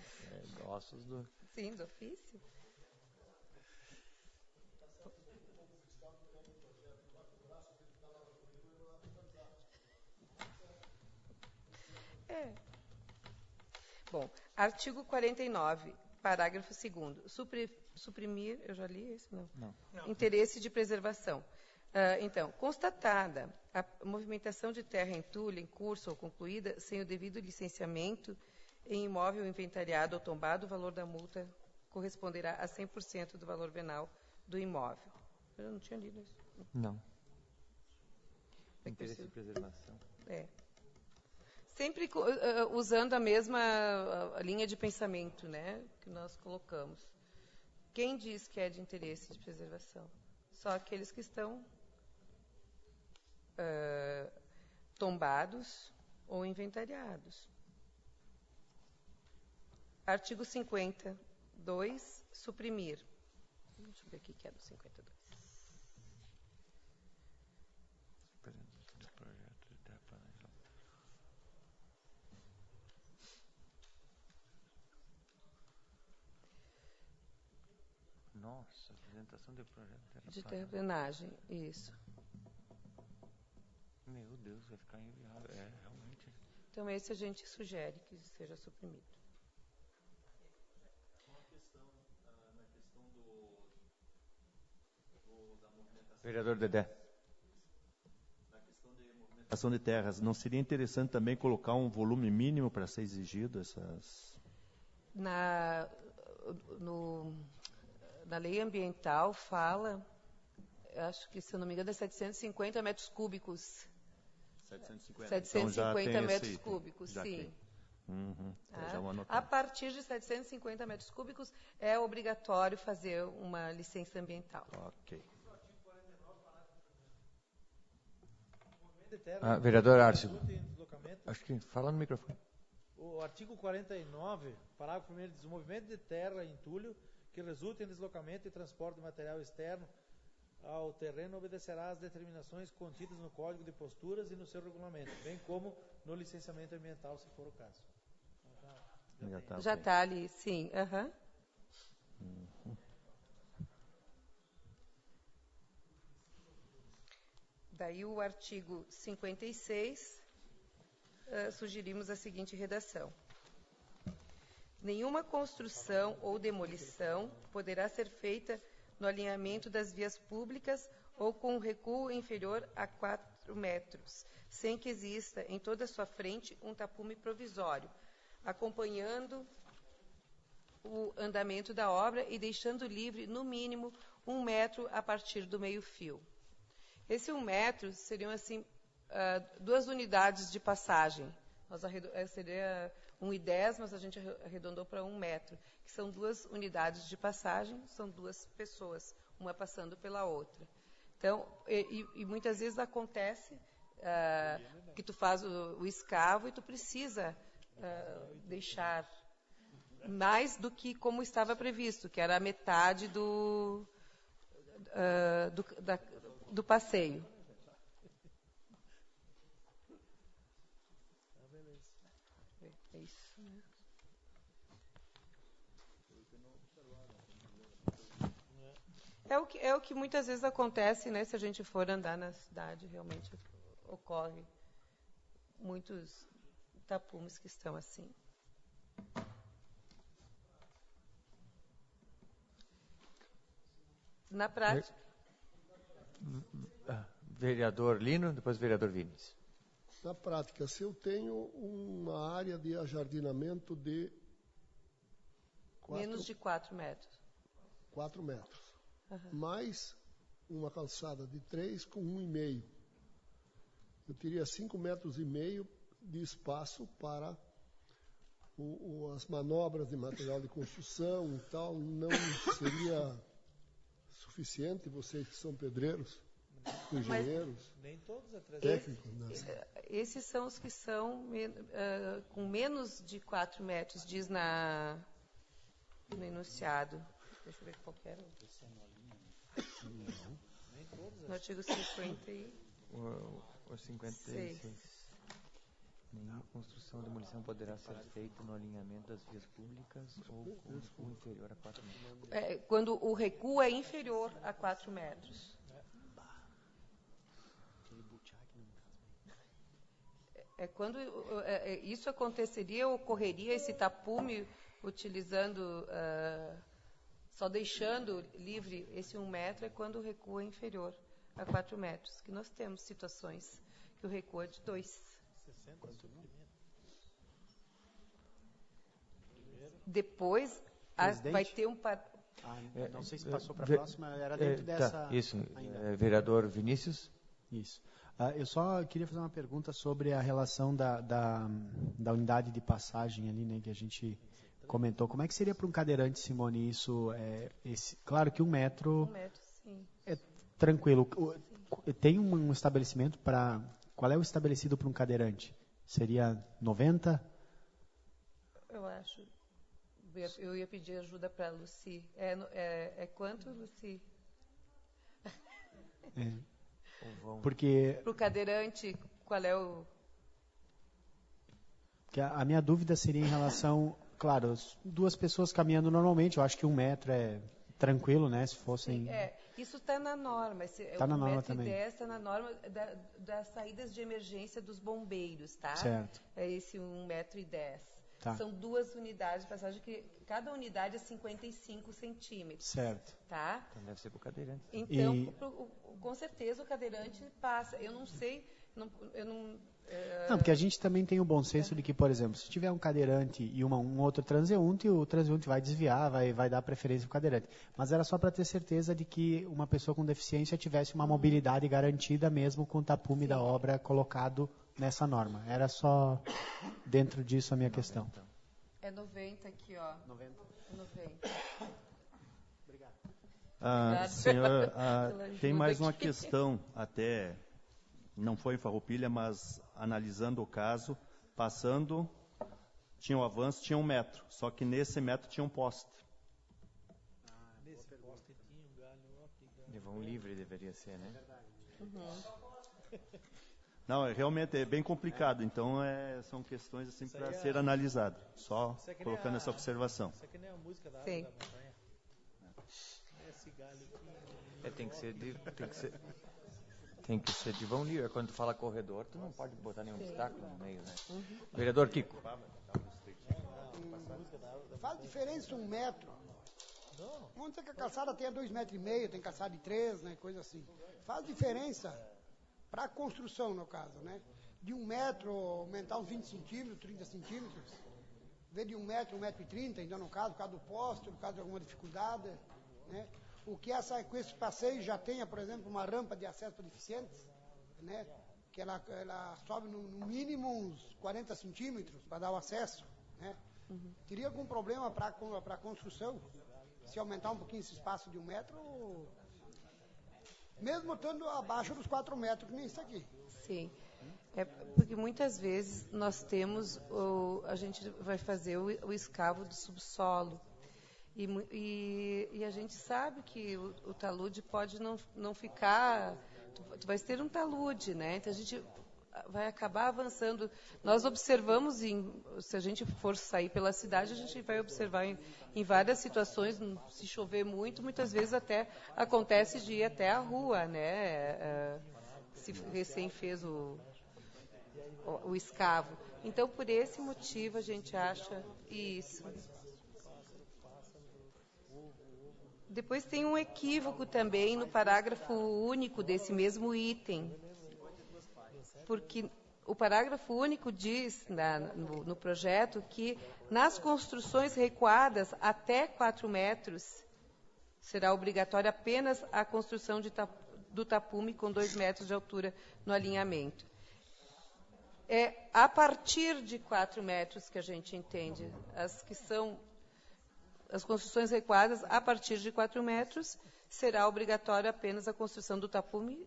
ossos do... Sim, do ofício. Bom, artigo 49, parágrafo 2º. Suprimir, eu já li esse? Não. Interesse de preservação. Então, constatada a movimentação de terra em entulho, em curso ou concluída, sem o devido licenciamento, em imóvel inventariado ou tombado, o valor da multa corresponderá a 100% do valor venal do imóvel. Eu não tinha lido isso. Não. Interesse de preservação. Sempre usando a mesma linha de pensamento, né, que nós colocamos. Quem diz que é de interesse de preservação? Só aqueles que estão tombados ou inventariados. Artigo 52, suprimir. Deixa eu ver o que é do 52. Nossa, apresentação de projeto de terraplenagem, isso. Meu Deus, vai ficar inviável. Realmente. Então, esse a gente sugere que seja suprimido. Uma questão, na questão da movimentação... Vereador Dedé. Na questão de movimentação de terras, não seria interessante também colocar um volume mínimo para ser exigido essas... Na lei ambiental fala, acho que, se eu não me engano, é 750 metros cúbicos. 750 então, metros cúbicos, sim. A partir de 750 metros cúbicos é obrigatório fazer uma licença ambiental. Ok. Vereador Arcio, acho que fala no microfone. O artigo 49, parágrafo 1º, diz: o movimento de terra e entulho que resulta em deslocamento e transporte de material externo ao terreno obedecerá às determinações contidas no Código de Posturas e no seu regulamento, bem como no licenciamento ambiental, se for o caso. Já está ali, sim. Uhum. Daí o artigo 56, sugerimos a seguinte redação. Nenhuma construção ou demolição poderá ser feita no alinhamento das vias públicas ou com recuo inferior a 4 metros, sem que exista em toda a sua frente um tapume provisório, acompanhando o andamento da obra e deixando livre, no mínimo, 1 metro a partir do meio-fio. Esse 1 metro seriam, assim, 2 unidades de passagem. Seria 1,10, mas a gente arredondou para 1 metro, que são 2 unidades de passagem, são 2 pessoas, uma passando pela outra. Então, e muitas vezes acontece que tu faz o escavo e tu precisa deixar mais do que como estava previsto, que era a metade do passeio. É isso, né? É o que muitas vezes acontece, né? Se a gente for andar na cidade, realmente ocorre muitos tapumes que estão assim. Na prática... Vereador Lino, depois vereador Vinícius. Na prática, se eu tenho uma área de ajardinamento de... menos de 4 metros. 4 metros. Uhum. Mais uma calçada de 3 com 1,5. Eu teria 5,5 metros de espaço para as manobras de material de construção e tal. Não seria suficiente, vocês que são pedreiros, engenheiros, nem todos técnicos? Esses são os que são com menos de 4 metros, diz no enunciado. Deixa eu ver qual que era. No artigo 50 e... O 56. Nenhuma construção ou demolição poderá ser feita no alinhamento das vias públicas ou com recuo inferior a 4 metros. Quando o recuo é inferior a 4 metros. Quando isso aconteceria, ocorreria esse tapume utilizando, só deixando livre esse 1 metro, é quando o recuo é inferior a 4 metros. Que nós temos situações que o recuo é de 2. Depois vai ter um... não sei se passou para a próxima, era dentro dessa... Tá, isso, vereador Vinícius. Isso. Eu só queria fazer uma pergunta sobre a relação da unidade de passagem ali, né, que a gente comentou. Como é que seria para um cadeirante, Simone, isso? Claro que 1 metro... 1 metro, sim. É tranquilo. Tem um estabelecimento para... Qual é o estabelecido para um cadeirante? Seria 90? Eu acho. Eu ia pedir ajuda para a Lucy. É quanto, Lucy? Porque... Para o cadeirante, qual é o... Que a minha dúvida seria em relação... Claro, 2 pessoas caminhando normalmente, eu acho que 1 metro é tranquilo, né? Se fossem... Isso está na norma. Está na norma também. Está na norma das saídas de emergência dos bombeiros, tá? Certo. É esse 1,10 metro. Tá. São 2 unidades de passagem, que cada unidade é 55 centímetros. Certo. Tá? Então deve ser para o cadeirante. Então, com certeza o cadeirante passa. Eu não sei... Não, porque a gente também tem o bom senso de que, por exemplo, se tiver um cadeirante e um outro transeunte, o transeunte vai desviar, vai dar preferência para o cadeirante. Mas era só para ter certeza de que uma pessoa com deficiência tivesse uma mobilidade garantida mesmo com o tapume da obra colocado nessa norma. Era só dentro disso a minha questão. É 90 aqui, ó. 90. 90. Obrigado. Senhor, tem mais uma questão, até não foi em Farroupilha, mas analisando o caso, passando, tinha um avanço, tinha 1 metro, só que nesse metro tinha um poste. Nesse poste tinha um galho. Vão livre deveria ser, né? Não, realmente é bem complicado, então são questões assim para ser analisado. Só colocando essa observação. Isso aqui nem a música da Sim. Árvore da Montanha. Esse galho aqui. Tem que ser de vão livre. Quando tu fala corredor, tu não pode botar nenhum obstáculo no meio, né? Vereador Kiko. Faz diferença 1 metro. Vamos dizer que a calçada tenha 2,5 metros, tem calçada de 3, né, coisa assim. Faz diferença para a construção, no caso, né? De 1 metro, aumentar uns 20 centímetros, 30 centímetros. Em vez de 1 metro, 1,30 m, então no caso, por causa do poste, por causa de alguma dificuldade, né? O que com esses passeios já tenha, por exemplo, uma rampa de acesso para deficientes, né? Que ela sobe no mínimo uns 40 centímetros para dar o acesso, né? Teria algum problema para a construção? Se aumentar um pouquinho esse espaço de 1 metro, mesmo estando abaixo dos 4 metros, que nem isso aqui. Sim, porque muitas vezes nós temos, a gente vai fazer o escavo do subsolo e a gente sabe que o talude pode não ficar, tu vais ter um talude, né? Então a gente vai acabar avançando. Nós observamos, se a gente for sair pela cidade, a gente vai observar em várias situações, se chover muito, muitas vezes até acontece de ir até a rua, né? Se recém fez o escavo. Então, por esse motivo, a gente acha isso. Depois tem um equívoco também no parágrafo único desse mesmo item. Porque o parágrafo único diz no projeto que nas construções recuadas até 4 metros será obrigatória apenas a construção do tapume com 2 metros de altura no alinhamento. É a partir de 4 metros que a gente entende, as construções recuadas a partir de 4 metros será obrigatória apenas a construção do tapume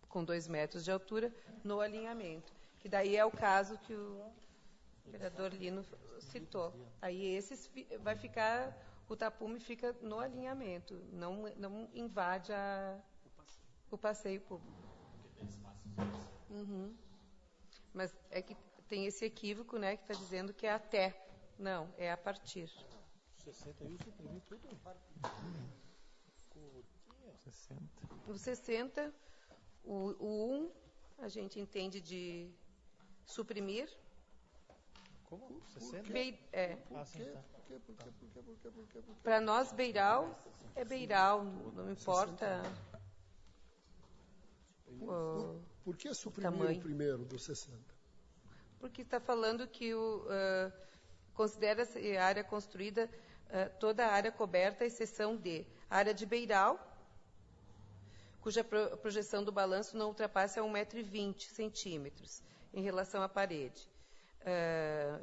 com 2 metros de altura no alinhamento. Que daí é o caso que o vereador Lino citou. Aí vai ficar, o tapume fica no alinhamento, não invade o passeio público. Mas é que tem esse equívoco, né, que está dizendo que é até. Não, é a partir. 61 suprimiu tudo. O 60, o 1, a gente entende de suprimir. Como? 60? Para nós, beiral é beiral, não importa. Por que suprimir o primeiro do 60? Porque está falando que considera-se área construída toda a área coberta, à exceção de área de beiral, cuja projeção do balanço não ultrapasse a 1,20 m em relação à parede,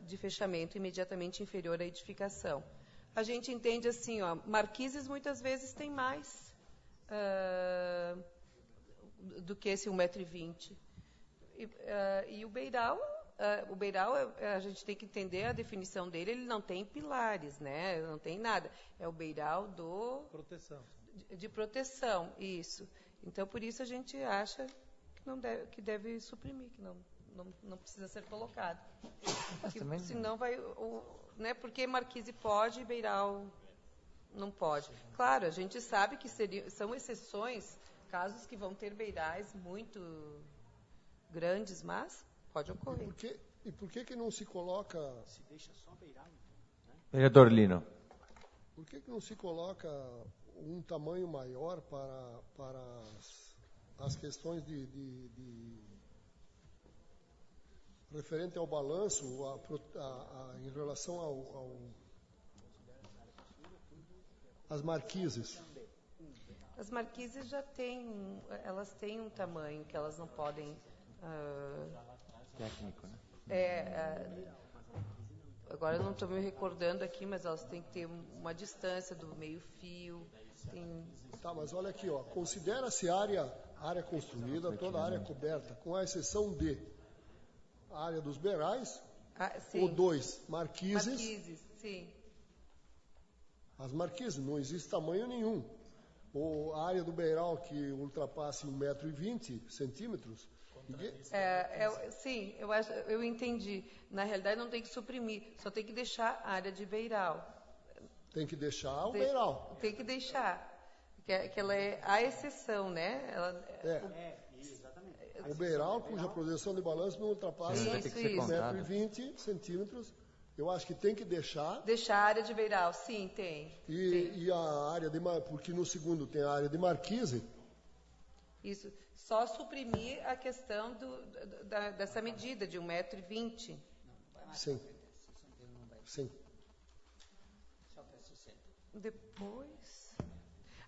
de fechamento imediatamente inferior à edificação. A gente entende assim, marquises muitas vezes tem mais do que esse 1,20 m. E o beiral, a gente tem que entender a definição dele, ele não tem pilares, né? Não tem nada. É o beiral proteção. De proteção, isso. Então, por isso a gente acha que deve suprimir, que não precisa ser colocado. Senão vai, né? Porque marquise pode e beiral não pode. Claro, a gente sabe que são exceções, casos que vão ter beirais muito grandes, mas pode ocorrer. E por que não se coloca... Se deixa só beiral, né? Vereador Lino. Por que não se coloca um tamanho maior para as questões referente ao balanço, em relação às marquises? As marquises elas têm um tamanho que elas não podem... Técnico, né? Agora eu não estou me recordando aqui, mas elas têm que ter uma distância do meio-fio. Tá, mas olha aqui, considera-se área construída, toda a área coberta, com a exceção de a área dos beirais, ou 2 marquises. Marquises, sim. As marquises, não existe tamanho nenhum. Ou a área do beiral que ultrapasse 1,20 m. Sim, eu entendi. Na realidade, não tem que suprimir, só tem que deixar a área de beiral. Tem que deixar o beiral. Tem que deixar. Que ela é a exceção, né? Exatamente. O beiral, cuja projeção de balanço não ultrapasse 1,20 m. Eu acho que tem que deixar. Deixar a área de beiral, sim, tem. E a área de... Porque no segundo tem a área de marquise. Isso. Só suprimir a questão dessa medida de 1,20 m. Sim. Sim. Depois...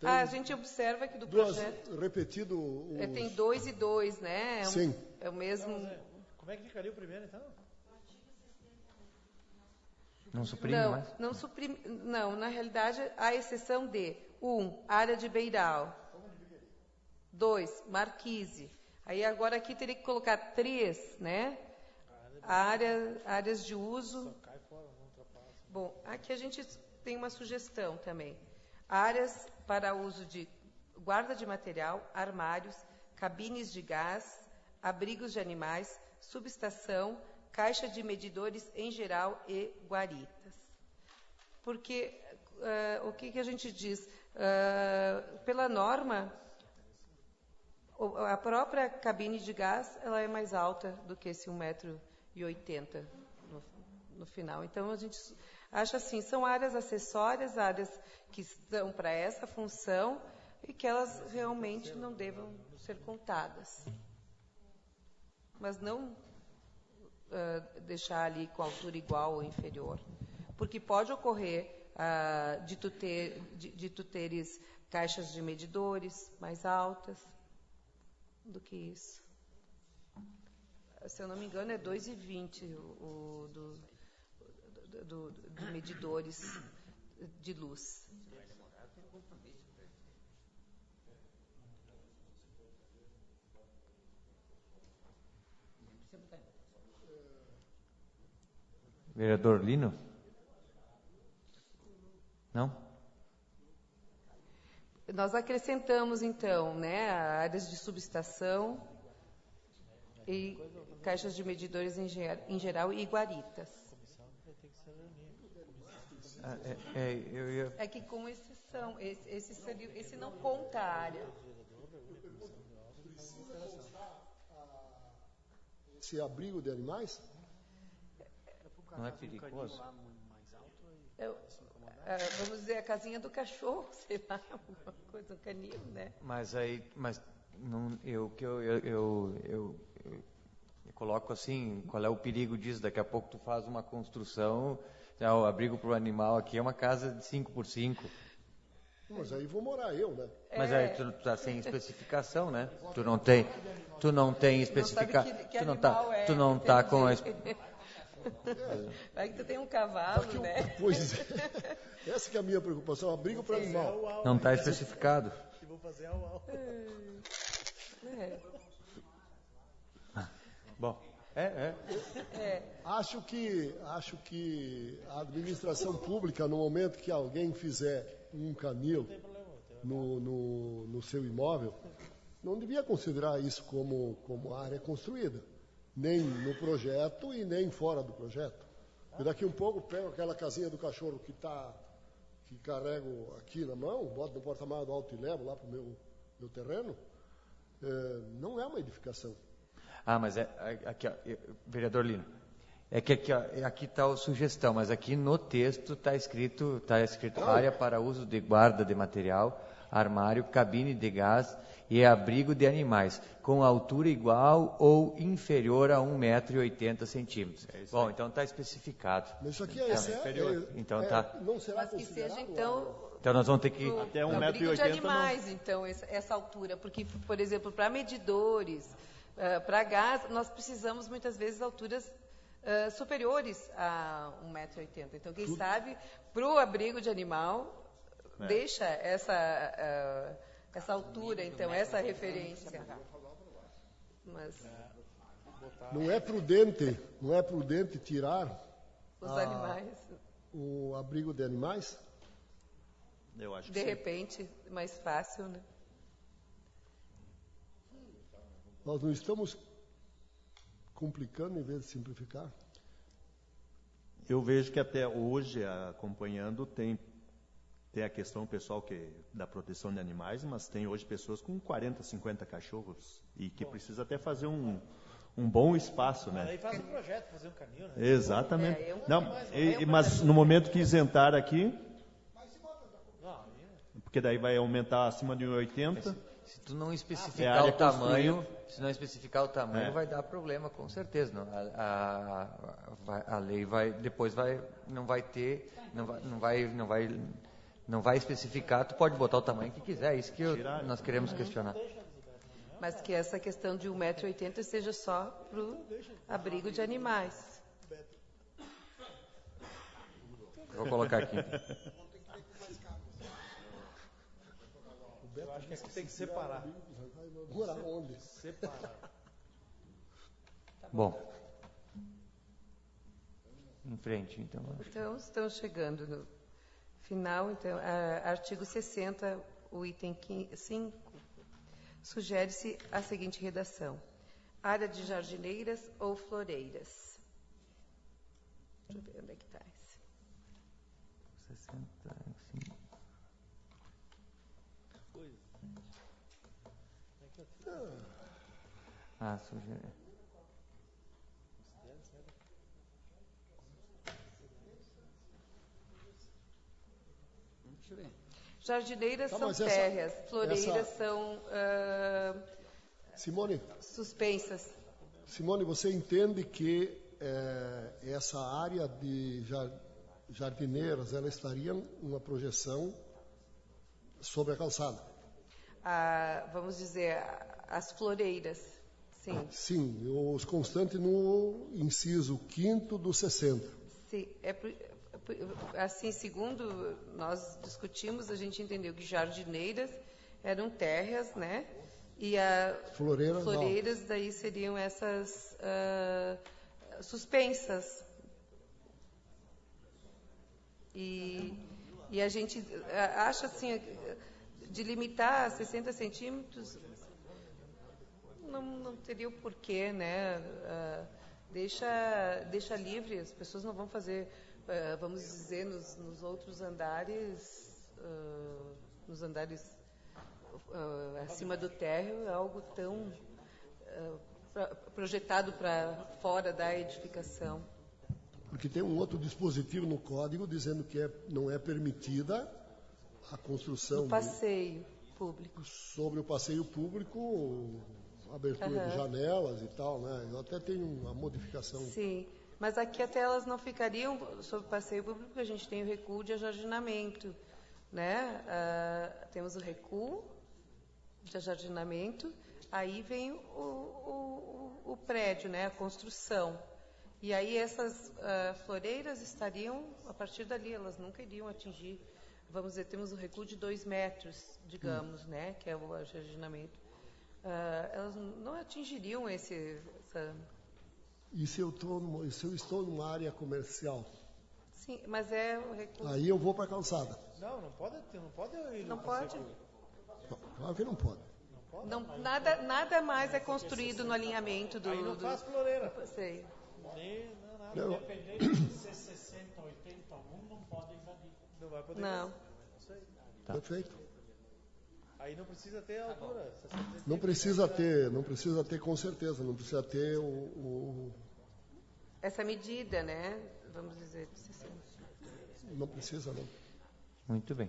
a gente observa que do projeto... Repetido... tem 2 e 2, né? Sim. É o mesmo... Como é que ficaria o primeiro, então? Não suprime mais? Não suprime... Não, na realidade, a exceção de 1, área de beiral. 2, marquise. Aí agora aqui teria que colocar 3, né? Áreas de uso. Bom, aqui a gente tem uma sugestão também. Áreas para uso de guarda de material, armários, cabines de gás, abrigos de animais, subestação, caixa de medidores em geral e guaritas. Porque o que a gente diz? Pela norma, a própria cabine de gás ela é mais alta do que esse 1,80 m no final. Então, a gente acha assim, são áreas acessórias, áreas que estão para essa função e que elas realmente não devam ser contadas. Mas não deixar ali com altura igual ou inferior. Porque pode ocorrer de tu teres caixas de medidores mais altas do que isso. Se eu não me engano, é 2,20 o do medidores de luz. Vereador Lino? Não? Nós acrescentamos, então, né, áreas de subestação e caixas de medidores em geral e guaritas. É que com exceção, esse não conta a área. Esse abrigo de animais? Não é perigoso? Vamos dizer, a casinha do cachorro, sei lá, alguma coisa, um canil, né? Mas não, eu coloco assim, qual é o perigo disso? Daqui a pouco tu faz uma construção, o abrigo para o animal aqui é uma casa de 5x5. Mas aí vou morar eu, né? Mas aí tu tá sem especificação, né? Tu não tem especificação. Tu não tá com a Vai que tu tem um cavalo, né? Pois é. Essa que é a minha preocupação, abrigo para animal. Não está especificado. Vou fazer Bom, Acho que a administração pública, no momento que alguém fizer um canil no seu imóvel, não devia considerar isso como área construída, nem no projeto e nem fora do projeto. E daqui um pouco pego aquela casinha do cachorro que carrego aqui na mão, boto no porta-malas do alto e levo lá para o meu terreno. Não é uma edificação. Mas aqui, vereador Lino, é que aqui está a sugestão, mas aqui no texto está escrito área para uso de guarda de material, armário, cabine de gás e abrigo de animais, com altura igual ou inferior a 1,80 m. Bom, então está especificado. Mas isso aqui é inferior. Então tá. Não será mas que seja, então nós vamos ter que... Até 1,80 m abrigo de animais, então, essa altura. Porque, por exemplo, para medidores, para gás, nós precisamos muitas vezes alturas superiores a 1,80 m. Então, quem sabe, para o abrigo de animal, deixa essa altura, então, essa referência. Mas não é prudente tirar os animais. O abrigo de animais? Eu acho que de sim. repente, mais fácil, né? Nós não estamos complicando em vez de simplificar? Eu vejo que até hoje, acompanhando, tem a questão pessoal da proteção de animais, mas tem hoje pessoas com 40, 50 cachorros e que precisa até fazer um bom espaço, né? Aí faz um projeto, fazer um canil, né? Exatamente. Mas no momento que isentar aqui, porque daí vai aumentar acima de 1,80. Se tu não especificar o tamanho, vai dar problema, com certeza. Não? A lei não vai especificar. Tu pode botar o tamanho que quiser. É isso que nós queremos questionar. Mas que essa questão de 1,80 m seja só para o abrigo de animais. Vou colocar aqui. Eu acho que aqui tem que separar. Separar. Bom. Em frente, então. Então, estamos chegando no final. Então, artigo 60, o item 5, sugere-se a seguinte redação: área de jardineiras ou floreiras. Deixa eu ver onde é que está esse. 65. Sugere. Deixa eu ver. Jardineiras são térreas, floreiras são Simone, suspensas. Simone, você entende que essa área de jardineiras, ela estaria numa projeção sobre a calçada? Vamos dizer, as floreiras, sim. Sim, os constantes no inciso 5º do 60. Sim, assim, segundo nós discutimos, a gente entendeu que jardineiras eram térreas, né? E floreiras daí seriam essas suspensas. E a gente acha assim, de limitar a 60 centímetros, não teria o porquê, né? Deixa livre, as pessoas não vão fazer, vamos dizer, nos outros andares, nos andares acima do térreo, é algo tão projetado para fora da edificação. Porque tem um outro dispositivo no código dizendo que não é permitida a construção do passeio público. Sobre o passeio público, abertura de janelas e tal, né? Eu até tenho uma modificação. Sim, mas aqui até elas não ficariam sobre o passeio público, porque a gente tem o recuo de ajardinamento, né? Temos o recuo de ajardinamento, aí vem o prédio, né? A construção. E aí essas floreiras estariam, a partir dali, elas nunca iriam atingir, vamos dizer, temos um recuo de 2 metros, digamos, né? Que é o ajardinamento. Elas não atingiriam essa... E se eu estou numa área comercial? Sim, mas é o recuo... Aí eu vou para a calçada. Não pode ir. Não pode? Claro que não pode. Não, nada mais é construído no alinhamento do... Aí não faz floreira. Sei. Não. Independente de ser 60, 80, não pode invadir. Não vai poder. Não. Tá. Perfeito. Aí não precisa ter a altura. Não precisa ter com certeza, não precisa ter essa medida, né? Vamos dizer, de 60. Não precisa, não. Muito bem.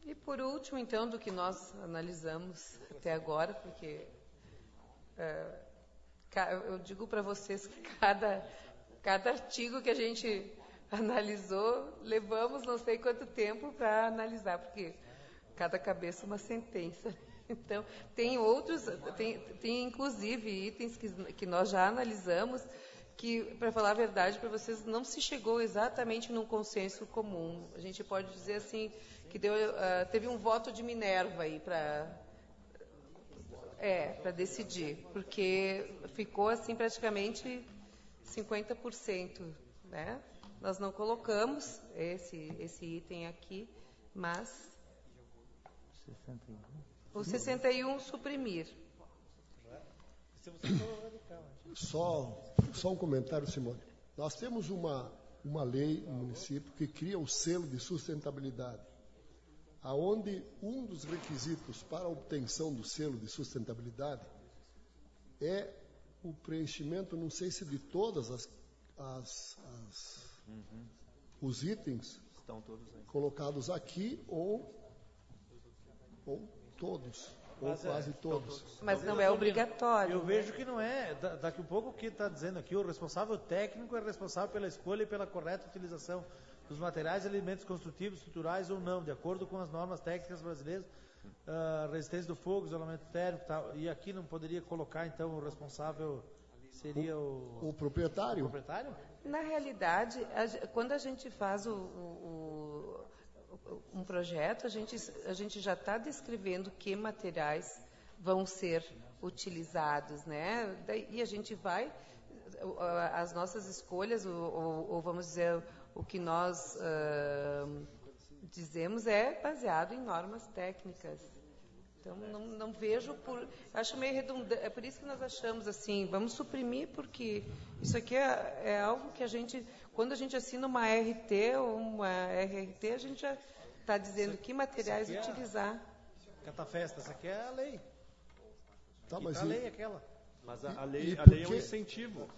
E por último, então, do que nós analisamos até agora, porque eu digo para vocês que cada artigo que a gente analisou, levamos não sei quanto tempo para analisar, porque cada cabeça uma sentença. Então, tem outros, tem inclusive itens que nós já analisamos, que, para falar a verdade para vocês, não se chegou exatamente num consenso comum. A gente pode dizer assim, que teve um voto de Minerva aí para decidir, porque ficou assim praticamente 50%, né? Nós não colocamos esse item aqui, Mas o 61 suprimir. Só um comentário, Simone. Nós temos uma lei no município que cria o selo de sustentabilidade, aonde um dos requisitos para a obtenção do selo de sustentabilidade é o preenchimento, não sei se de todas os itens estão todos aí colocados aqui ou todos, ou quase todos. Mas não é obrigatório. Eu vejo que não é. Daqui a pouco o que está dizendo aqui, o responsável técnico é responsável pela escolha e pela correta utilização dos materiais e elementos construtivos, estruturais ou não, de acordo com as normas técnicas brasileiras, resistência do fogo, isolamento térmico e tal. E aqui não poderia colocar, então, o responsável seria o proprietário? O proprietário? Na realidade, quando a gente faz um projeto, a gente já está descrevendo que materiais vão ser utilizados, né? E a gente vai, as nossas escolhas, ou vamos dizer, o que nós dizemos é baseado em normas técnicas. Então, não vejo acho meio redundante, é por isso que nós achamos assim, vamos suprimir, porque isso aqui é algo que a gente, quando a gente assina uma RT ou uma RRT, a gente já está dizendo que materiais utilizar. Catafesta, essa aqui é a lei. Tá, mas a lei é aquela. Mas a lei é um incentivo.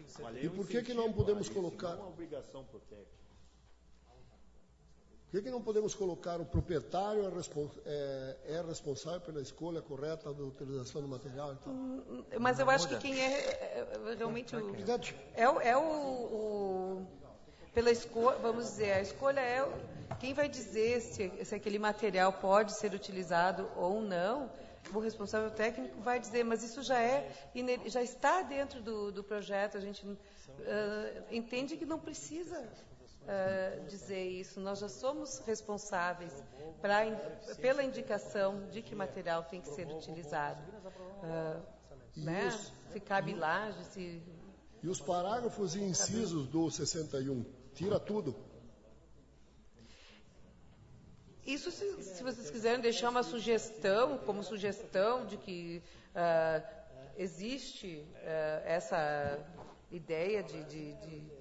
E por que não podemos colocar... Não é uma obrigação pro técnico. Por que não podemos colocar o proprietário é responsável pela escolha correta da utilização do material? Então? Mas eu acho que quem realmente pela escolha, vamos dizer, a escolha é quem vai dizer se aquele material pode ser utilizado ou não. O responsável técnico vai dizer, mas isso já está dentro do projeto. A gente entende que não precisa dizer isso. Nós já somos responsáveis pela indicação de que material tem que ser utilizado. Né? Se cabe laje, se... E os parágrafos e incisos do 61, tira tudo. Isso, se vocês quiserem deixar uma sugestão, como sugestão de que existe essa ideia de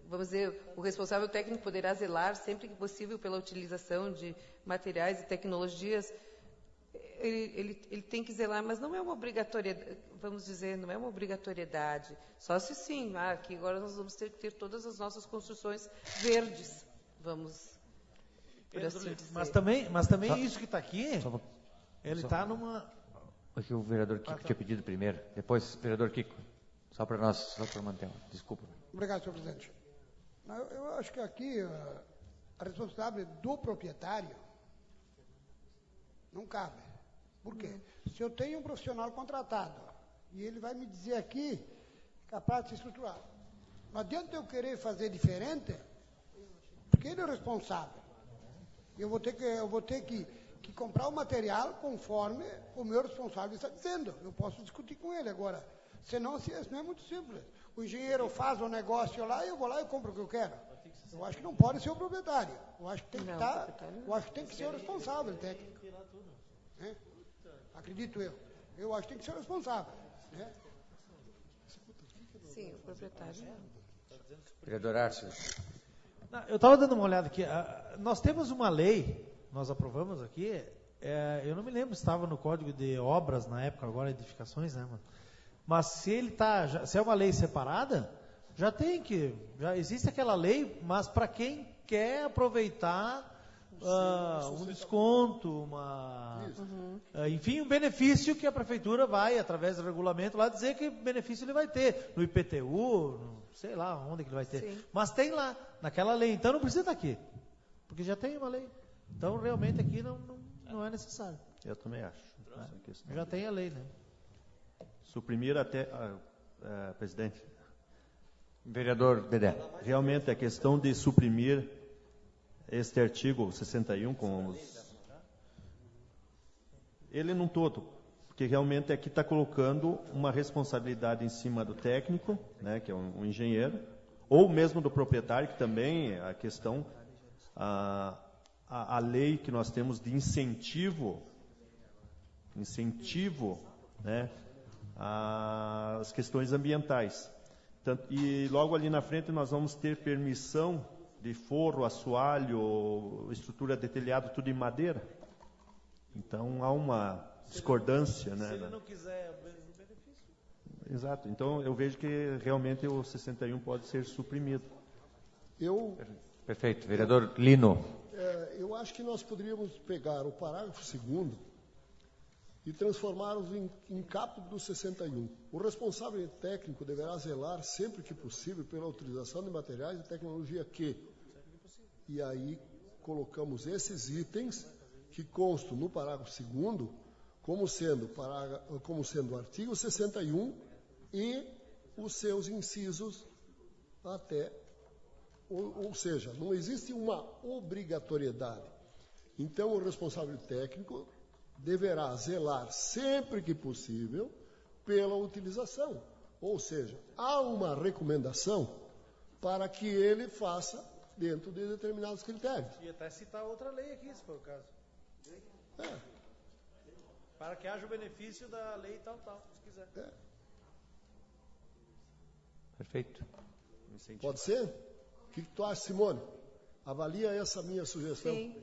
vamos dizer, o responsável técnico poderá zelar sempre que possível pela utilização de materiais e tecnologias. Ele tem que zelar, mas não é uma obrigatoriedade, vamos dizer, não é uma obrigatoriedade. Só se sim, aqui agora nós vamos ter que ter todas as nossas construções verdes, vamos por assim dizer. Mas também isso que está aqui, ele está numa... Aqui o vereador Kiko tinha pedido primeiro, depois vereador Kiko, só para manter, desculpa. Obrigado, senhor presidente. Eu acho que aqui a responsabilidade do proprietário não cabe. Por quê? Se eu tenho um profissional contratado e ele vai me dizer aqui que a parte estrutural, não adianta eu querer fazer diferente, porque ele é o responsável. Eu vou ter que comprar o material conforme o meu responsável está dizendo. Eu posso discutir com ele agora. Senão, isso não é muito simples. O engenheiro faz um negócio lá e eu vou lá e compro o que eu quero. Eu acho que não pode ser o proprietário. Eu acho que tem que eu acho que tem que ser o responsável técnico. Né? Acredito eu. Eu acho que tem que ser o responsável. Né? Sim, o proprietário. Vereador Arcio. Eu estava dando uma olhada aqui. Nós temos uma lei, nós aprovamos aqui, eu não me lembro se estava no Código de Obras na época, agora edificações, né, mano? Mas se é uma lei separada, já existe aquela lei, mas para quem quer aproveitar um desconto, enfim, um benefício que a prefeitura vai, através do regulamento, lá dizer que benefício ele vai ter, no IPTU, sei lá onde que ele vai ter. Sim. Mas tem lá, naquela lei, então não precisa estar aqui, porque já tem uma lei. Então realmente aqui não é necessário. Eu também acho. Já tem a lei, né? Suprimir até, presidente. Vereador Dedé. Realmente a questão de suprimir este artigo 61 ele não todo, porque realmente aqui está colocando uma responsabilidade em cima do técnico, né, que é um engenheiro, ou mesmo do proprietário, que também a questão a lei que nós temos de incentivo, né, às questões ambientais. E logo ali na frente nós vamos ter permissão de forro, assoalho, estrutura de telhado, tudo em madeira. Então há uma discordância, né? Se ele não quiser o benefício. Exato. Então eu vejo que realmente o 61 pode ser suprimido. Perfeito. Vereador Lino. Eu acho que nós poderíamos pegar o parágrafo 2º e transformá-los em caput do 61. O responsável técnico deverá zelar, sempre que possível, pela utilização de materiais e tecnologia que... E aí colocamos esses itens que constam no parágrafo 2º como sendo o artigo 61 e os seus incisos até... Ou seja, não existe uma obrigatoriedade. Então, o responsável técnico deverá zelar sempre que possível pela utilização. Ou seja, há uma recomendação para que ele faça dentro de determinados critérios. E até citar outra lei aqui, se for o caso. Para que haja o benefício da lei tal, se quiser. Perfeito. Pode ser? O que tu acha, Simone? Avalia essa minha sugestão. Sim,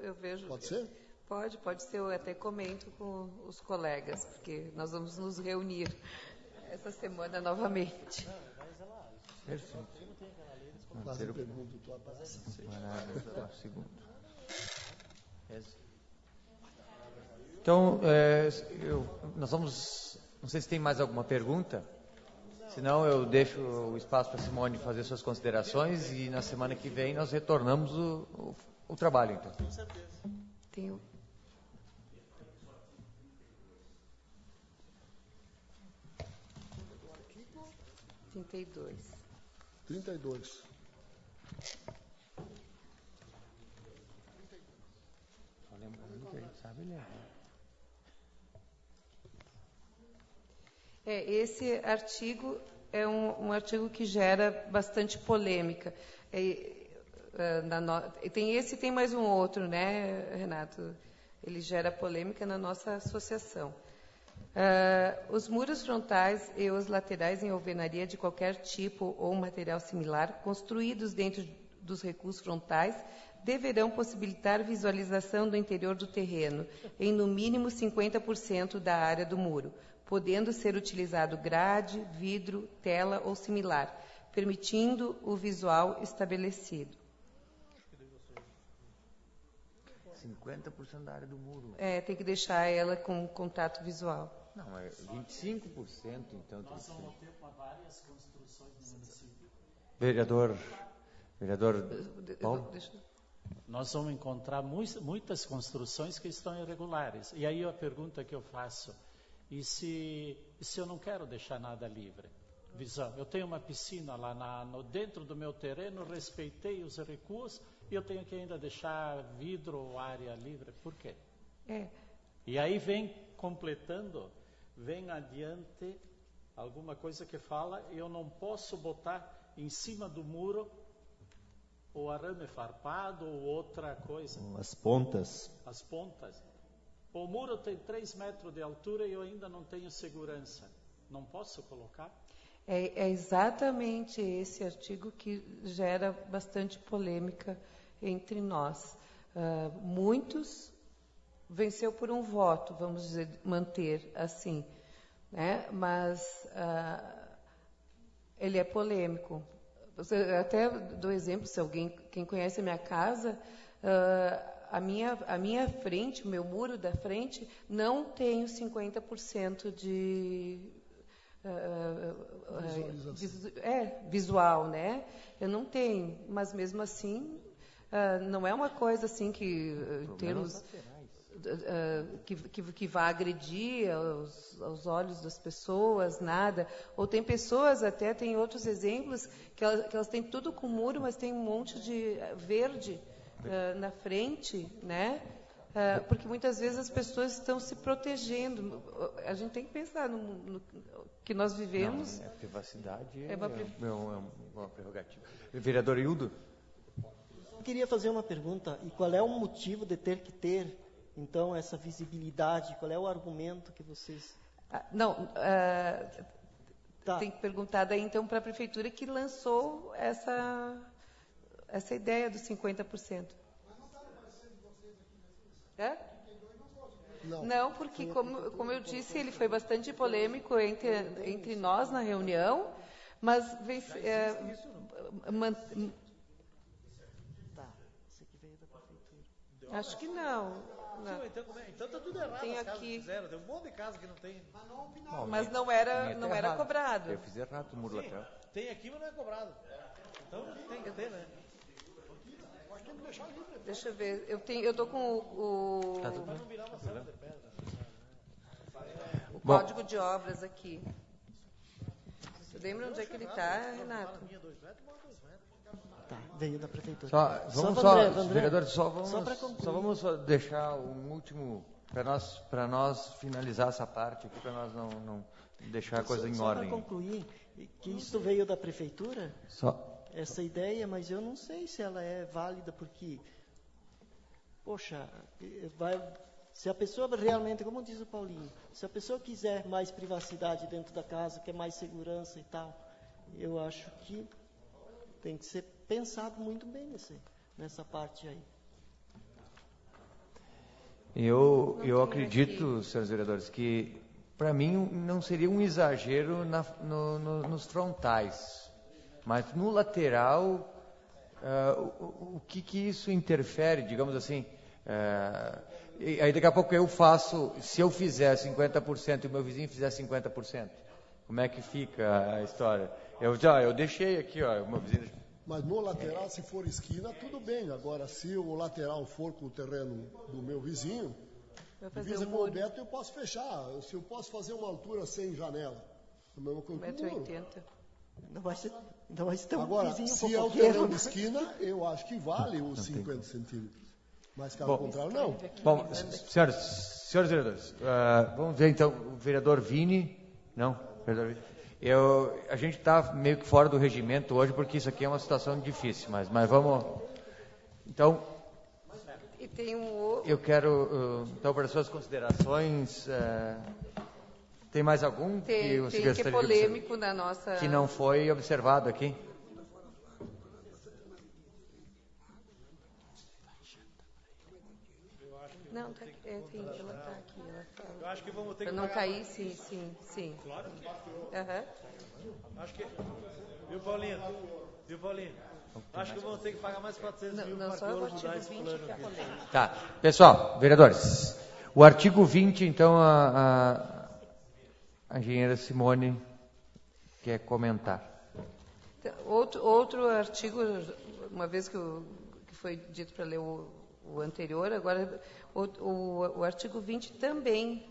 eu vejo. Pode ser? Pode ser, eu até comento com os colegas, porque nós vamos nos reunir essa semana novamente. Perfeito. Faz a pergunta, tu abraça. Então, nós vamos... Não sei se tem mais alguma pergunta. Senão eu deixo o espaço para a Simone fazer suas considerações e na semana que vem nós retornamos o trabalho, então. Com certeza. Tenho... R$ 32. Só lembrando que a gente sabe ler. Esse artigo é um artigo que gera bastante polêmica. Tem esse e tem mais um outro, né, Renato? Ele gera polêmica na nossa associação. Os muros frontais e os laterais em alvenaria de qualquer tipo ou material similar, construídos dentro dos recuos frontais, deverão possibilitar visualização do interior do terreno, em no mínimo 50% da área do muro, podendo ser utilizado grade, vidro, tela ou similar, permitindo o visual estabelecido. 50% da área do muro. Tem que deixar ela com contato visual. Não, é 25%, então. Nós vamos ter para várias construções no município. Vereador Paulo? Nós vamos encontrar muitas construções que estão irregulares. E aí a pergunta que eu faço, e se eu não quero deixar nada livre? Visão, eu tenho uma piscina lá dentro do meu terreno, respeitei os recuos, e eu tenho que ainda deixar vidro ou área livre. Por quê? E aí vem adiante alguma coisa que fala, eu não posso botar em cima do muro o arame farpado ou outra coisa. As pontas. O muro tem 3 metros de altura e eu ainda não tenho segurança. Não posso colocar? É exatamente esse artigo que gera bastante polêmica entre nós. Muitos venceu por um voto, vamos dizer, manter assim, né? Mas ele é polêmico. Até dou exemplo, se quem conhece a minha casa, a minha frente, o meu muro da frente, não tem os 50% de visual, né? Eu não tenho, mas mesmo assim, não é uma coisa assim que em termos que vá agredir aos olhos das pessoas, nada. Ou tem pessoas, até tem outros exemplos, que elas têm tudo com muro, mas tem um monte de verde na frente, né? Porque muitas vezes as pessoas estão se protegendo. A gente tem que pensar no que nós vivemos. A privacidade é uma prerrogativa. Vereador Hildo? queria fazer uma pergunta. E qual é o motivo de ter que ter, então, essa visibilidade? Qual é o argumento que vocês... Tem que perguntar daí, então, para a prefeitura que lançou essa ideia dos 50%. Não, porque, como eu disse, ele foi bastante polêmico entre nós na reunião, mas acho que não. Então tá tudo errado. Tem as casas aqui. fizeram. Tem um monte de casa que não tem. Mas não era cobrado. Eu fiz errado o muro lateral. Tem aqui, mas não é cobrado. Então tem que ter, né? Deixa eu ver. Eu tô com o código de obras aqui. Você lembra onde é que ele está, Renato? Tá, veio da prefeitura. Vereadores, vamos deixar um último para nós finalizar essa parte aqui, para nós não deixar a coisa em ordem. Só para concluir, que isso veio da prefeitura, essa ideia, mas eu não sei se ela é válida, porque, poxa, se a pessoa realmente, como diz o Paulinho, se a pessoa quiser mais privacidade dentro da casa, quer mais segurança e tal, eu acho que tem que ser pensado muito bem nessa parte aí. Eu acredito, senhores vereadores, que para mim não seria um exagero nos frontais, mas no lateral, o que isso interfere, digamos assim? Aí daqui a pouco eu faço, se eu fizer 50% e o meu vizinho fizer 50%, como é que fica a história? Eu deixei aqui, o meu vizinho... Mas no lateral, se for esquina, tudo bem. Agora, se o lateral for com o terreno do meu vizinho, divisa com o Beto, eu posso fechar. Se eu posso fazer uma altura sem janela, a mesma coisa que o muro. 1,80 m. Não vai ser um agora, vizinho se é o terreno de esquina, eu acho que vale os 50 centímetros. Mas caso contrário, não. Bom, senhores vereadores, vamos ver então o vereador Vini. Não, vereador Vini. A gente está meio que fora do regimento hoje, porque isso aqui é uma situação difícil, mas vamos... Então, e tem eu quero, então, para as suas considerações, tem mais algum que você gostaria que é polêmico na nossa... Que não foi observado aqui? Não, tá aqui, ela está aqui. Eu acho que vamos ter que não cair, sim. Claro. Uhum. Acho que... Viu, Paulinho? Acho que vamos ter que pagar mais 400 mil para só o artigo 20 que é polêmico. Tá. Pessoal, vereadores, o artigo 20, então, a engenheira Simone quer comentar. Outro artigo, uma vez que foi dito para ler o anterior, agora o artigo 20 também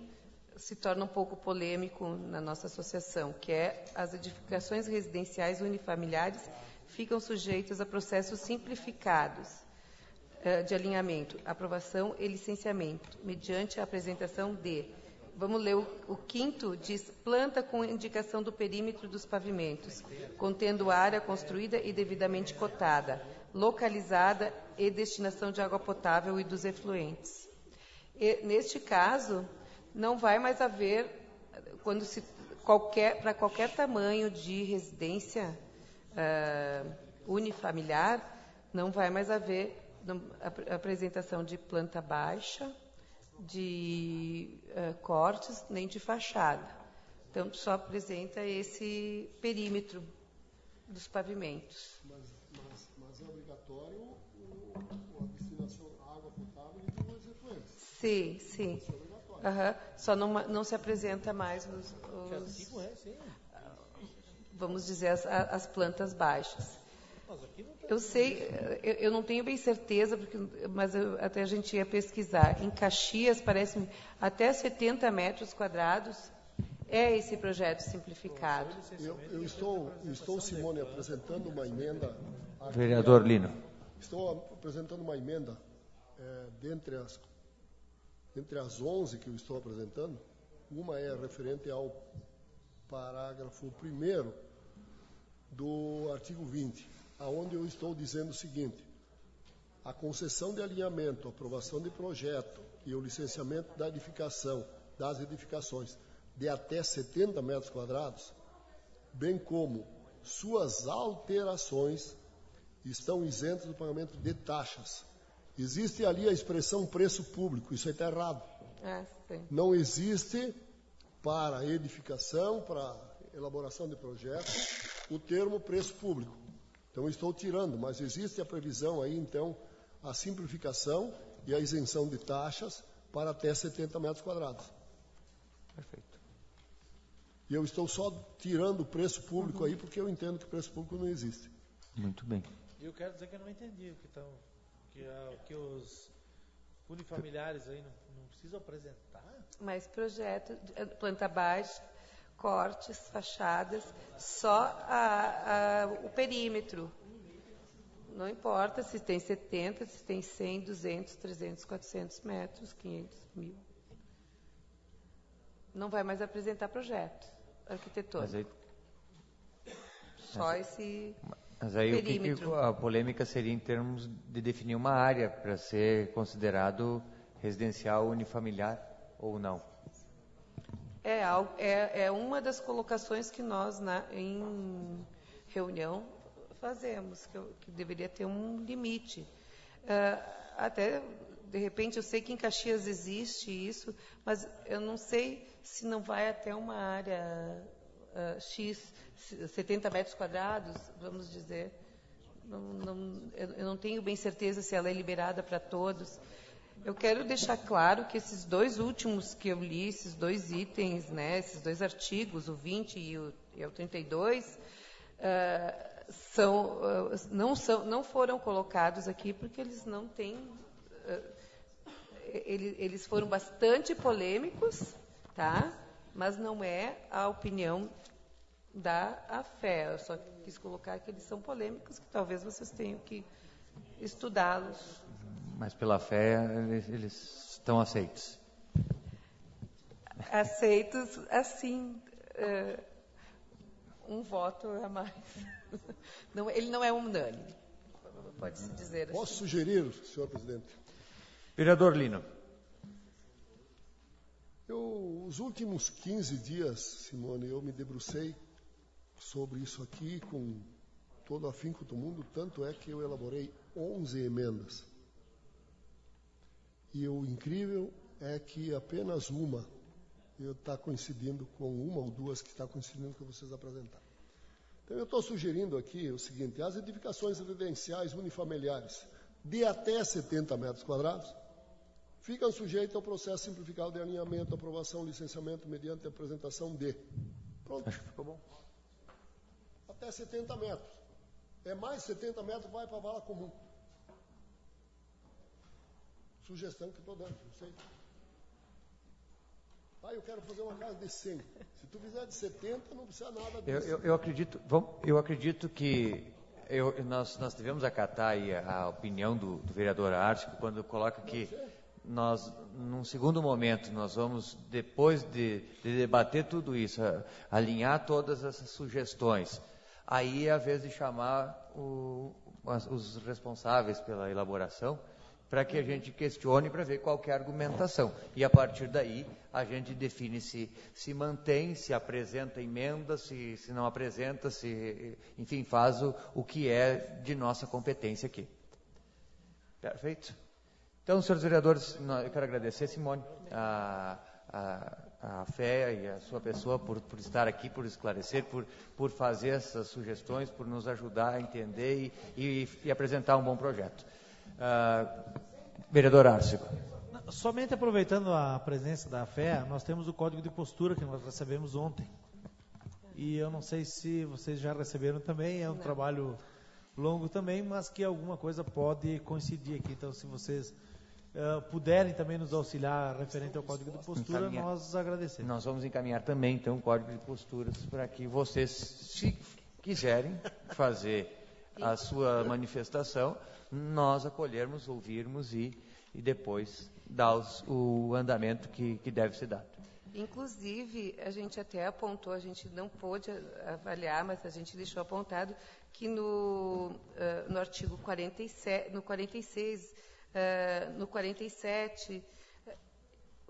se torna um pouco polêmico na nossa associação, que é as edificações residenciais unifamiliares ficam sujeitas a processos simplificados de alinhamento, aprovação e licenciamento, mediante a apresentação de... Vamos ler o quinto, diz, planta com indicação do perímetro dos pavimentos, contendo área construída e devidamente cotada, localizada e destinação de água potável e dos efluentes. Neste caso, não vai mais haver, para qualquer tamanho de residência unifamiliar, não vai mais haver apresentação de planta baixa, de cortes, nem de fachada. Então, só apresenta esse perímetro dos pavimentos. Mas é obrigatório a destinação de água potável e dos efluentes. Sim. Só não se apresenta mais vamos dizer, as plantas baixas. Eu sei, eu não tenho bem certeza, mas até a gente ia pesquisar. Em Caxias, parece-me, até 70 metros quadrados é esse projeto simplificado. Eu estou, Simone, apresentando uma emenda... Vereador Lino. Estou apresentando uma emenda dentre as 11 que eu estou apresentando. Uma é referente ao parágrafo 1º do artigo 20, aonde eu estou dizendo o seguinte: a concessão de alinhamento, a aprovação de projeto e o licenciamento da edificação, das edificações de até 70 metros quadrados, bem como suas alterações, estão isentas do pagamento de taxas. Existe ali a expressão preço público, isso aí está errado. Não existe para edificação, para elaboração de projeto, o termo preço público. Então, estou tirando, mas existe a previsão aí, então, a simplificação e a isenção de taxas para até 70 metros quadrados. Perfeito. E eu estou só tirando o preço público aí, porque eu entendo que o preço público não existe. Muito bem. Eu quero dizer que eu não entendi que os unifamiliares aí não precisam apresentar. Mas projeto, planta baixa, cortes, fachadas, só o perímetro. Não importa se tem 70, se tem 100, 200, 300, 400 metros, 500, 1000. Não vai mais apresentar projeto arquitetônico. Só esse mas aí perímetro. A polêmica seria em termos de definir uma área para ser residencial unifamiliar ou não. É uma das colocações que nós, em reunião, fazemos, que deveria ter um limite. Até, de repente, eu sei que em Caxias existe isso, mas eu não sei se não vai até uma área X, 70 metros quadrados, vamos dizer. Eu não tenho bem certeza se ela é liberada para todos. Eu quero deixar claro que esses dois últimos que eu li, esses dois itens, esses dois artigos, o 20 e o 32, não foram colocados aqui porque eles não têm... Eles foram bastante polêmicos, tá? Mas não é a opinião da AFE. Eu só quis colocar que eles são polêmicos, que talvez vocês tenham que estudá-los. Mas pela fé, eles estão aceitos. Aceitos, assim, um voto a mais. Não, ele não é unânime, pode-se dizer assim. Posso sugerir, senhor presidente? Vereador Lino. Os últimos 15 dias, Simone, eu me debrucei sobre isso aqui com todo o afinco do mundo, tanto é que eu elaborei 11 emendas. E o incrível é que apenas uma está coincidindo com uma ou duas que está coincidindo com o que vocês apresentaram. Então, eu estou sugerindo aqui o seguinte: as edificações residenciais unifamiliares de até 70 metros quadrados ficam sujeitas ao processo simplificado de alinhamento, aprovação, licenciamento mediante apresentação de. Pronto. Acho que ficou bom. Até 70 metros. É mais 70 metros, vai para a vala comum. Sugestão que estou dando, não sei. Eu quero fazer uma casa de 100. Se tu fizer de 70, não precisa nada disso. Eu acredito que nós devemos acatar aí a opinião do vereador Ártico, quando coloca que nós, num segundo momento, nós vamos, depois de debater tudo isso, alinhar todas essas sugestões. Aí é a vez de chamar os responsáveis pela elaboração, para que a gente questione, para ver qual que é a argumentação. E a partir daí, a gente define se mantém, se apresenta emenda, se não apresenta, enfim, faz o que é de nossa competência aqui. Perfeito? Então, senhores vereadores, eu quero agradecer, Simone, a fé e a sua pessoa por estar aqui, por esclarecer, por fazer essas sugestões, por nos ajudar a entender e apresentar um bom projeto. Vereador Árcico. Somente aproveitando a presença da FE, nós temos o código de postura que nós recebemos ontem. E eu não sei se vocês já receberam também, é um trabalho longo também, mas que alguma coisa pode coincidir aqui. Então, se vocês puderem também nos auxiliar referente ao código de postura, nós agradecemos. Nós vamos encaminhar também, então, o código de posturas para que vocês, se quiserem fazer a sua manifestação, nós acolhermos, ouvirmos e depois dar o andamento que deve ser dado. Inclusive, a gente até apontou, a gente não pôde avaliar, mas a gente deixou apontado que no artigo 47, no 46, no 47,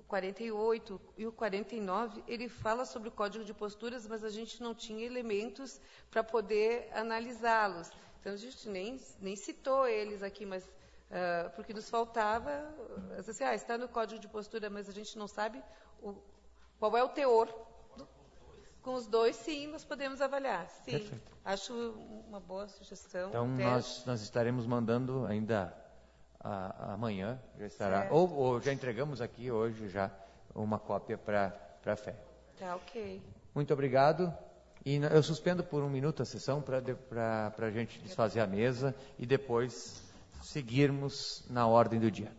48 e o 49, ele fala sobre o Código de Posturas, mas a gente não tinha elementos para poder analisá-los. Então, a gente nem citou eles aqui, mas porque nos faltava, assim, está no Código de Postura, mas a gente não sabe qual é o teor. Com os dois, sim, nós podemos avaliar. Sim, perfeito. Acho uma boa sugestão. Então, nós estaremos mandando ainda amanhã, já estará, ou já entregamos aqui hoje já uma cópia para a FE. Tá, ok. Muito obrigado. E eu suspendo por 1 minuto a sessão para a gente desfazer a mesa e depois seguirmos na ordem do dia.